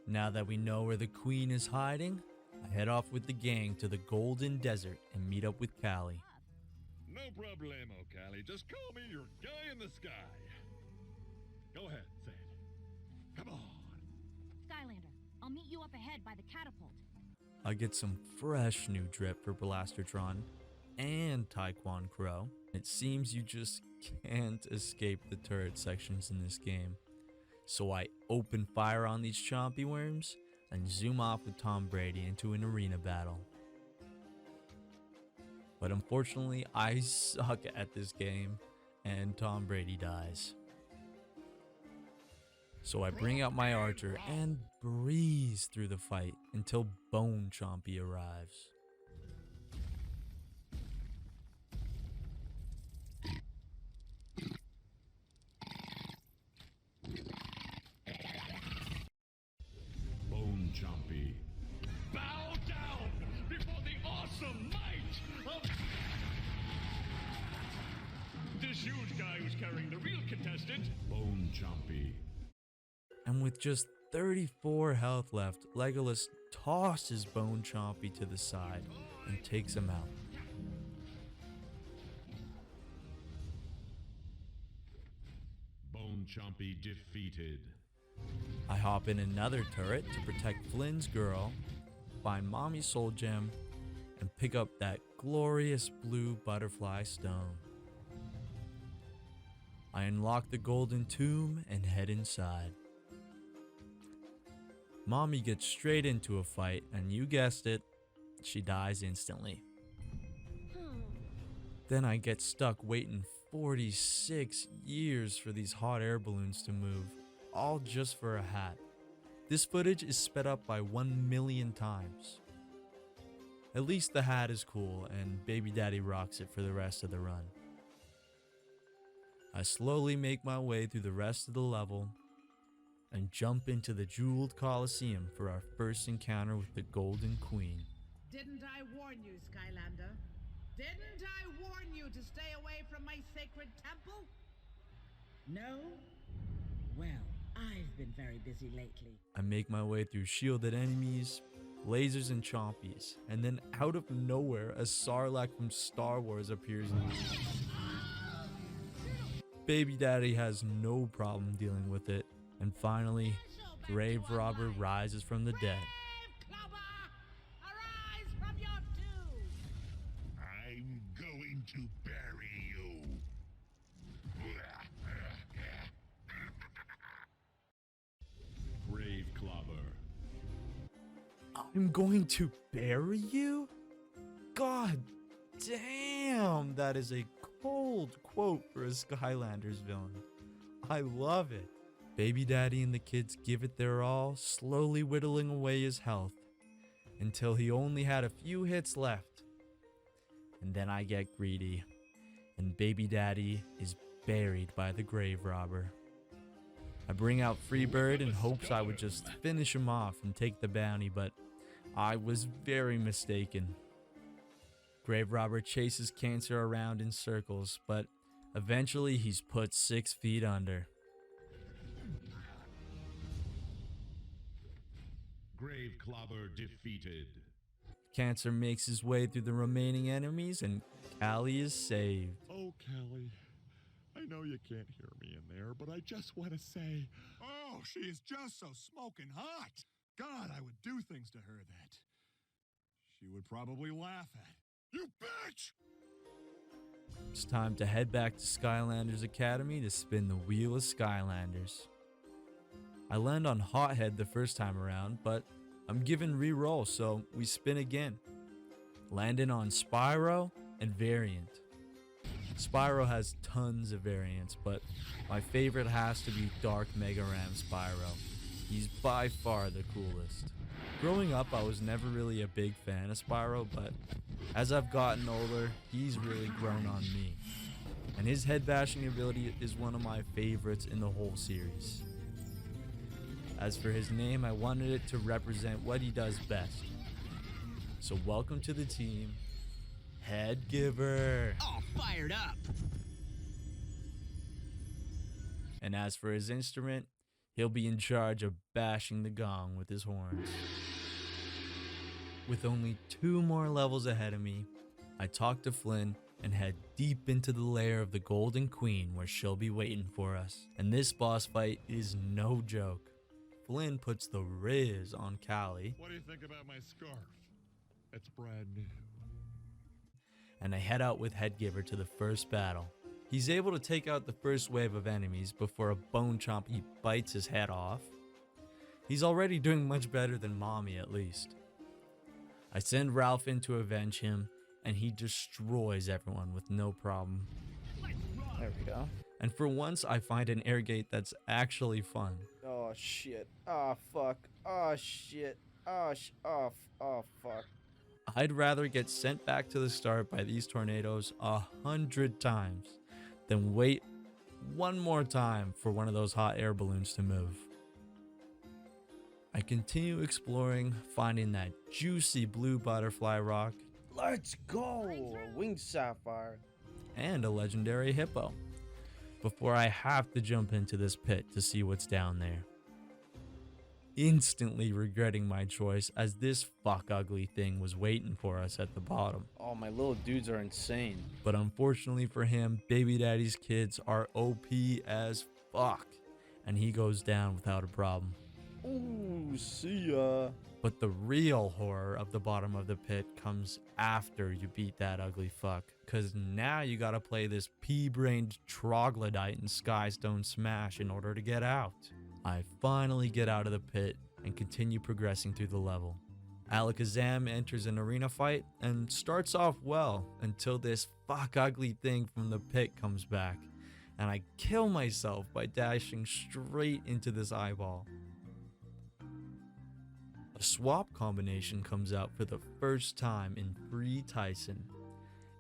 Now that we know where the queen is hiding, I head off with the gang to the Golden Desert and meet up with Callie. No problemo, Callie. Just call me your guy in the sky. Go ahead, say it. Come on. Skylander, I'll meet you up ahead by the catapult. I get some fresh new drip for Blastertron and Taekwon Crow. It seems you just can't escape the turret sections in this game. So I open fire on these chompy worms and zoom off with Tom Brady into an arena battle. But unfortunately, I suck at this game and Tom Brady dies. So I bring out my archer and breeze through the fight until Bone Chompy arrives. Bone Chompy. Bow down before the awesome might of this huge guy who's carrying the real contestant, Bone Chompy. And with just 34 health left, Legolas tosses Bone Chompy to the side and takes him out. Bone Chompy defeated. I hop in another turret to protect Flynn's girl, find Mommy's soul gem, and pick up that glorious blue butterfly stone. I unlock the golden tomb and head inside. Mommy gets straight into a fight, and you guessed it, she dies instantly. Then I get stuck waiting 46 years for these hot air balloons to move, all just for a hat. This footage is sped up by 1 million times. At least the hat is cool, and Baby Daddy rocks it for the rest of the run. I slowly make my way through the rest of the level and jump into the Jeweled Coliseum for our first encounter with the Golden Queen. Didn't I warn you, Skylander? Didn't I warn you to stay away from my sacred temple? No? Well, I've been very busy lately. I make my way through shielded enemies, lasers and chompies, and then out of nowhere, a Sarlacc from Star Wars appears. Baby Daddy has no problem dealing with it, and finally, Grave Robber rises from the dead. Arise from your tomb! I'm going to bury you. Grave Clobber. I'm going to bury you? God damn, that is a cold quote for a Skylanders villain. I love it. Baby Daddy and the kids give it their all, slowly whittling away his health until he only had a few hits left. And then I get greedy, and Baby Daddy is buried by the Grave Robber. I bring out Freebird in hopes I would just finish him off and take the bounty, but I was very mistaken. Grave Robber chases Cancer around in circles, but eventually he's put 6 feet under. Grave Clobber defeated. Cancer makes his way through the remaining enemies and Callie is saved. Oh, Callie, I know you can't hear me in there, but I just want to say, Oh, she is just so smoking hot. God, I would do things to her that she would probably laugh at. You bitch! It's time to head back to Skylanders Academy to spin the wheel of Skylanders. I land on Hothead the first time around, but I'm given re-roll, so we spin again. Landing on Spyro and Variant. Spyro has tons of variants, but my favorite has to be Dark Mega Ram Spyro. He's by far the coolest. Growing up, I was never really a big fan of Spyro, but as I've gotten older, he's really grown on me. And his head bashing ability is one of my favorites in the whole series. As for his name, I wanted it to represent what he does best. So welcome to the team, Head Giver. All fired up. And as for his instrument, he'll be in charge of bashing the gong with his horns. With only 2 more levels ahead of me, I talk to Flynn and head deep into the lair of the Golden Queen where she'll be waiting for us. And this boss fight is no joke. Flynn puts the riz on Callie. What do you think about my scarf? It's brand new. And I head out with Headgiver to the first battle. He's able to take out the first wave of enemies before a bone chompy bites his head off. He's already doing much better than Mommy at least. I send Ralph in to avenge him, and he destroys everyone with no problem. There we go. And for once, I find an air gate that's actually fun. Oh shit. Oh fuck. Oh shit. Oh fuck. I'd rather get sent back to the start by these tornadoes 100 times than wait one more time for one of those hot air balloons to move. I continue exploring, finding that juicy blue butterfly rock. Let's go! A winged sapphire. And a legendary hippo. Before I have to jump into this pit to see what's down there. Instantly regretting my choice as this fuck ugly thing was waiting for us at the bottom. Oh, my little dudes are insane. But unfortunately for him, Baby Daddy's kids are OP as fuck. And he goes down without a problem. Ooh, see ya. But the real horror of the bottom of the pit comes after you beat that ugly fuck. Cause now you gotta play this pea-brained troglodyte in Skystone Smash in order to get out. I finally get out of the pit and continue progressing through the level. Alakazam enters an arena fight and starts off well until this fuck ugly thing from the pit comes back. And I kill myself by dashing straight into this eyeball. A swap combination comes out for the first time in Free Tyson,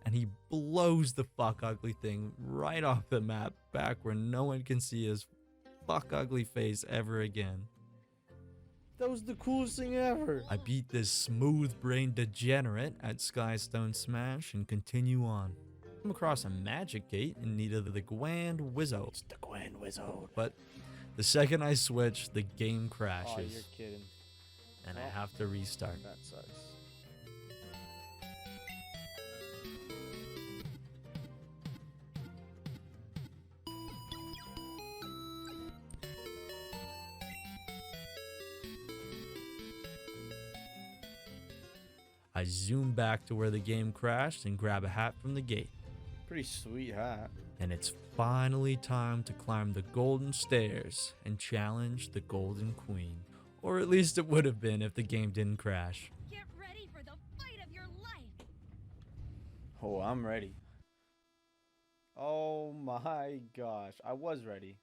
and he blows the fuck ugly thing right off the map back where no one can see his fuck ugly face ever again. That was the coolest thing ever. I beat this smooth-brained degenerate at Skystone Smash and continue on. I'm across a magic gate in need of the Grand Wizzo. It's the Grand Wizzo. But the second I switch, the game crashes. Oh, you're kidding. And I have to restart. That sucks. I zoom back to where the game crashed and grab a hat from the gate. Pretty sweet hat. And it's finally time to climb the golden stairs and challenge the Golden Queen. Or at least it would have been if the game didn't crash. Get ready for the fight of your life. Oh, I'm ready. Oh my gosh. I was ready.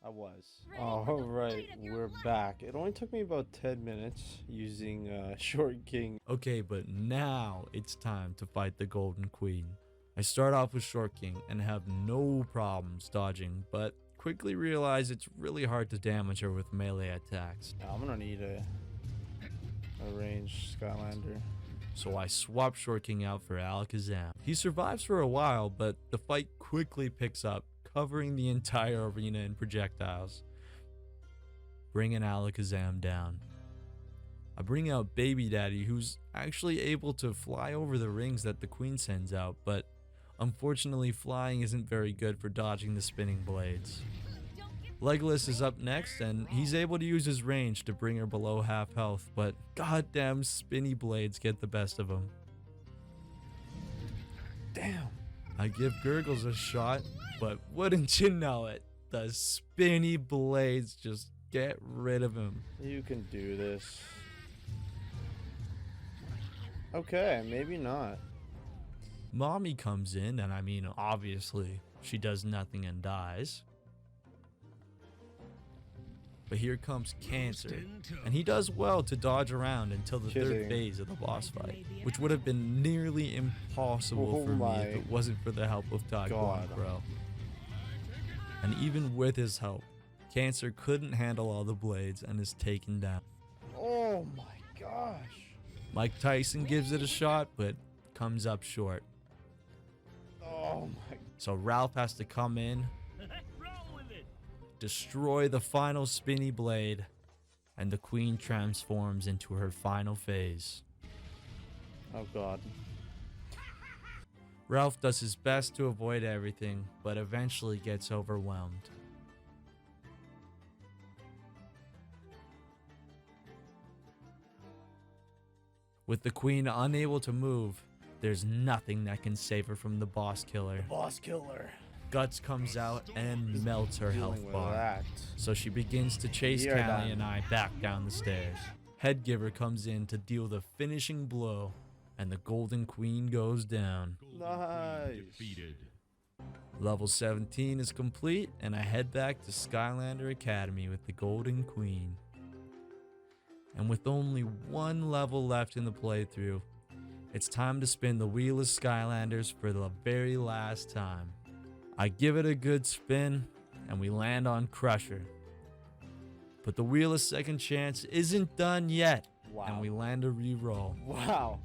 I was. All right, we're back. It only took me about 10 minutes using Short King. Okay, but now it's time to fight the Golden Queen. I start off with Short King and have no problems dodging, but quickly realize it's really hard to damage her with melee attacks. I'm gonna need a ranged Skylander. So I swap Short King out for Alakazam. He survives for a while, but the fight quickly picks up, covering the entire arena in projectiles, bringing Alakazam down. I bring out Baby Daddy, who's actually able to fly over the rings that the Queen sends out, but unfortunately flying isn't very good for dodging the spinning blades. Legolas is up next, and he's able to use his range to bring her below half health, but goddamn spinny blades get the best of him. Damn. I give Gurgles a shot, but wouldn't you know it, the spinny blades just get rid of him. You can do this. Okay, maybe not. Mommy comes in, and I mean, obviously, she does nothing and dies. But here comes Cancer, and he does well to dodge around until the third phase of the boss fight, which would have been nearly impossible for me if it wasn't for the help of Taekwondo. And even with his help, Cancer couldn't handle all the blades and is taken down. Oh my gosh. Mike Tyson gives it a shot, but comes up short. Oh my. So Ralph has to come in, destroy the final spinny blade, and the Queen transforms into her final phase. Oh god. Ralph does his best to avoid everything, but eventually gets overwhelmed. With the Queen unable to move, there's nothing that can save her from the boss killer. Boss killer. Guts comes out and melts her health bar. That. So she begins to chase Callie and I back down the stairs. Headgiver comes in to deal the finishing blow, and the Golden Queen goes down. Nice. Defeated. Level 17 is complete, and I head back to Skylander Academy with the Golden Queen. And with only one level left in the playthrough, it's time to spin the wheel of Skylanders for the very last time. I give it a good spin, and we land on Crusher. But the wheel of second chance isn't done yet, and we land a reroll. Wow.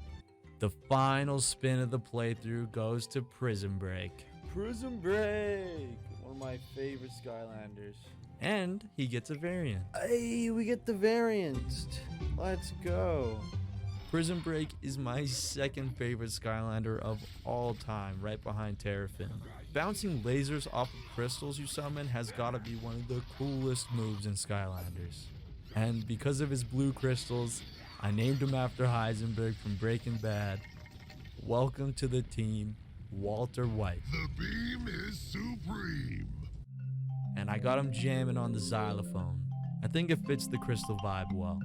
The final spin of the playthrough goes to Prison Break. Prison Break! One of my favorite Skylanders. And he gets a variant. Hey, we get the variant. Let's go. Prison Break is my second favorite Skylander of all time, right behind Terrafin. Bouncing lasers off of crystals you summon has gotta be one of the coolest moves in Skylanders. And because of his blue crystals, I named him after Heisenberg from Breaking Bad. Welcome to the team, Walter White. The beam is supreme. And I got him jamming on the xylophone. I think it fits the crystal vibe well.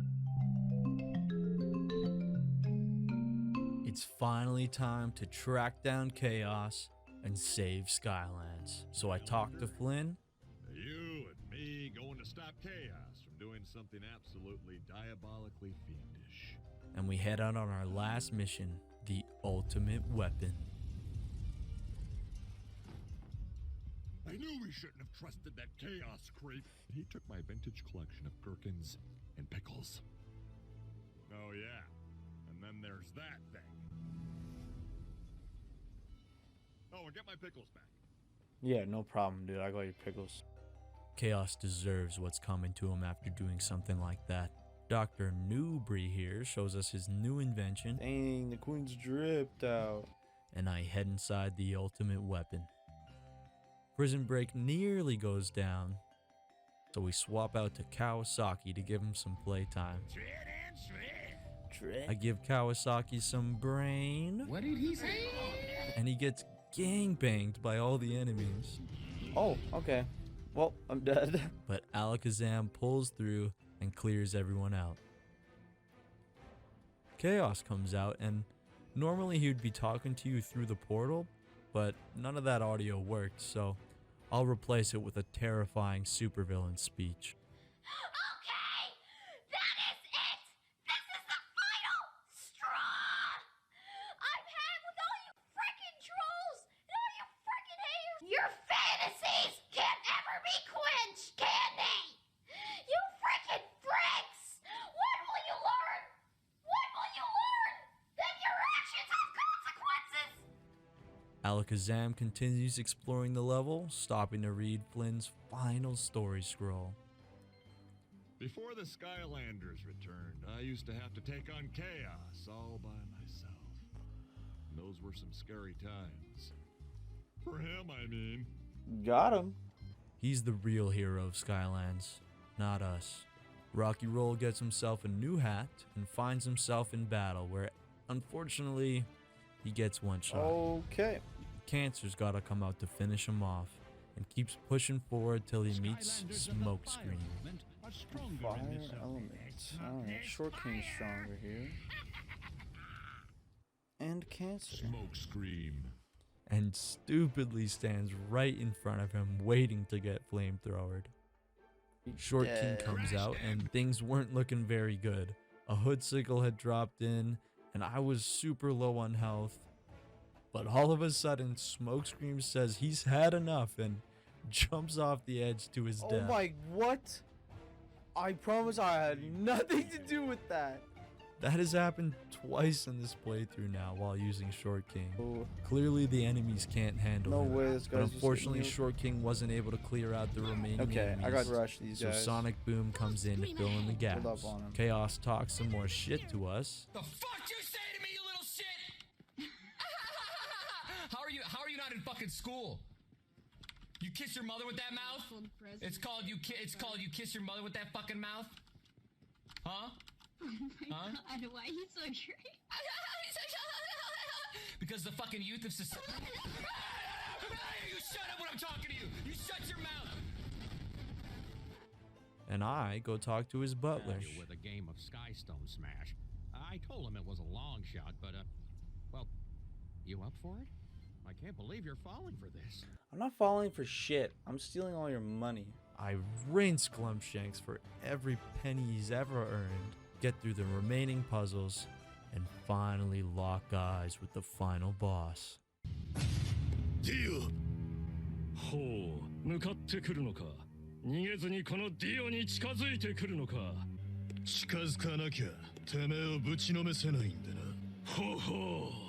It's finally time to track down Chaos and save Skylands. So I talked to Flynn. You and me going to stop Chaos from doing something absolutely diabolically fiendish. And we head out on our last mission, the ultimate weapon. I knew we shouldn't have trusted that Chaos creep. He took my vintage collection of gherkins and pickles. Oh yeah, and then there's that thing. Oh, and get my pickles back. Yeah, no problem, dude. I got your pickles. Chaos deserves what's coming to him after doing something like that. Dr. Newbury here shows us his new invention. Dang, the Queen's dripped out. And I head inside the ultimate weapon. Prison Break nearly goes down, so we swap out to Kawasaki to give him some playtime. I give Kawasaki some brain. What did he say? And he gets gangbanged by all the enemies. Oh, okay. Well, I'm dead. But Alakazam pulls through and clears everyone out. Chaos comes out, and normally he would be talking to you through the portal, but none of that audio worked, so I'll replace it with a terrifying supervillain speech. Okay! That is it! This is the final straw! I've had with all you frickin' trolls and all you frickin' haters! Your fantasies can't ever be quenched! Alakazam continues exploring the level, stopping to read Flynn's final story scroll. Before the Skylanders returned, I used to have to take on chaos all by myself. And those were some scary times. For him, I mean. Got him. He's the real hero of Skylands, not us. Rocky Roll gets himself a new hat and finds himself in battle where, unfortunately, he gets one shot. Okay. Cancer's gotta come out to finish him off and keeps pushing forward till he meets Smokescreen. Fire element. Alright, Short King's stronger here. And Cancer. Smokescreen. And stupidly stands right in front of him waiting to get flamethrowered. Short King comes out and things weren't looking very good. A hood sickle had dropped in and I was super low on health. But all of a sudden Smokescreen says he's had enough and jumps off the edge to his death. Oh my, what? I promise I had nothing to do with that. That has happened twice in this playthrough now while using Short King. Clearly the enemies can't handle him. No way, this but guy's unfortunately just Short King wasn't able to clear out the remaining Okay, enemies. I got to rush these guys. So Sonic Boom comes in to fill in the gaps. Hold up on him. Chaos talks some more shit to us. The fuck you say to me, you little shit? How are you not in fucking school? You kiss your mother with that mouth? It's called you kiss your mother with that fucking mouth? Huh? Oh my god, why are you so great? Because the fucking youth of society. You shut up when I'm talking to you! You shut your mouth! And I go talk to his butler. With a game of Skystone Smash. I told him it was a long shot, but well, you up for it? I can't believe you're falling for this. I'm not falling for shit. I'm stealing all your money. I rinse Glumshanks for every penny he's ever earned, get through the remaining puzzles, and finally lock eyes with the final boss. Dio! ほう、向かってくるのか。逃げずにこのディオに近づいてくるのか。近づかなきゃ、てめえをぶちのめせないんでな。ほうほう。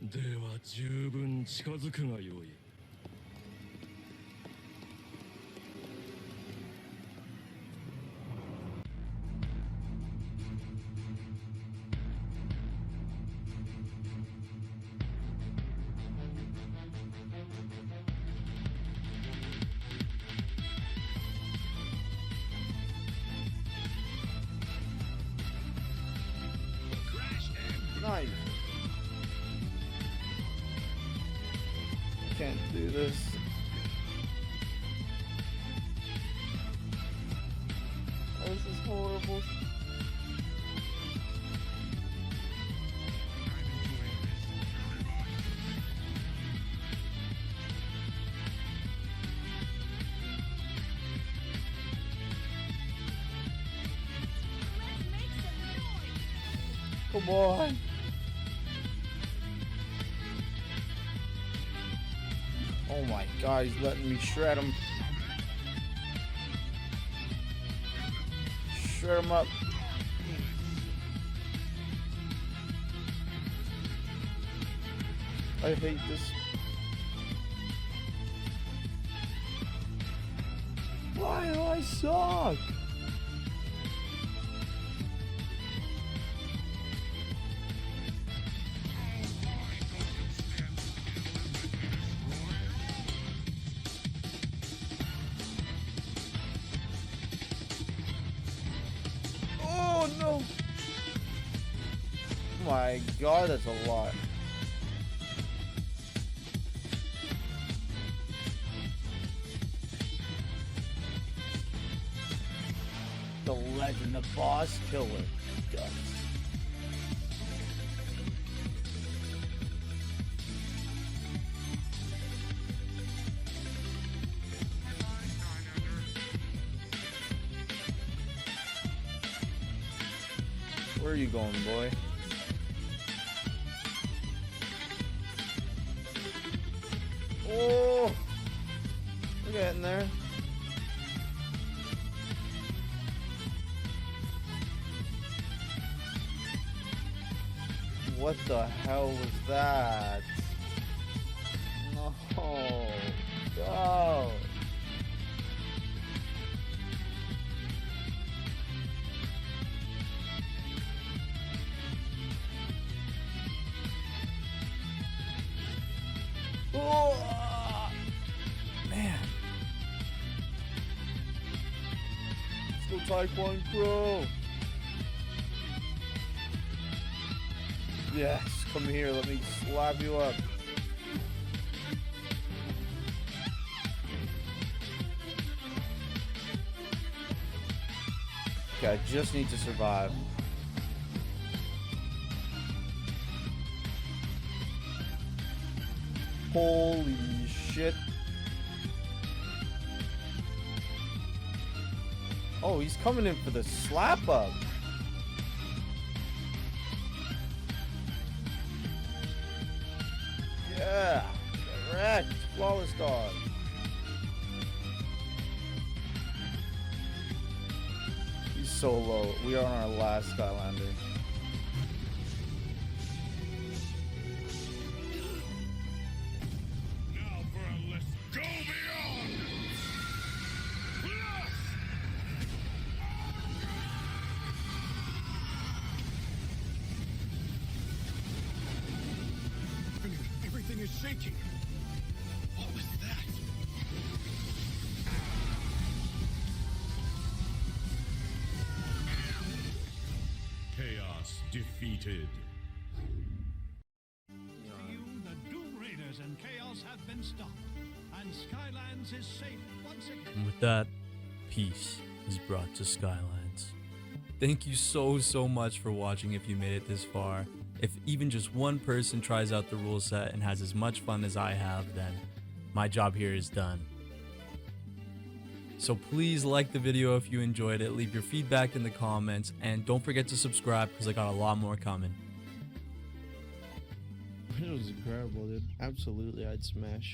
では十分近づくがよい。Nice. Can't do this. Oh, this is horrible. Come on. Oh my god, he's letting me shred him. Shred him up. I hate this. Why do I suck? Oh no! My god, that's a lot. The legend of Boss Killer Guts. Where are you going, boy? Oh! We're getting there. What the hell was that? Oh, man. Let's go Taekwon Crow. Yes, come here, let me slap you up. Okay, I just need to survive. Holy shit. Oh, he's coming in for the slap up. Yeah, correct. Flawless dog. He's so low. We are on our last Skylander. Now for a list. Go beyond! Plus! Everything is shaking. What was that? Chaos defeated. To you, the Doom Raiders and Chaos have been stopped, and Skylands is safe once again. And with that, peace is brought to Skylands. Thank you so much for watching if you made it this far. If even just one person tries out the rule set and has as much fun as I have, then my job here is done. So please like the video if you enjoyed it, leave your feedback in the comments, and don't forget to subscribe because I got a lot more coming. It was incredible, dude. Absolutely, I'd smash.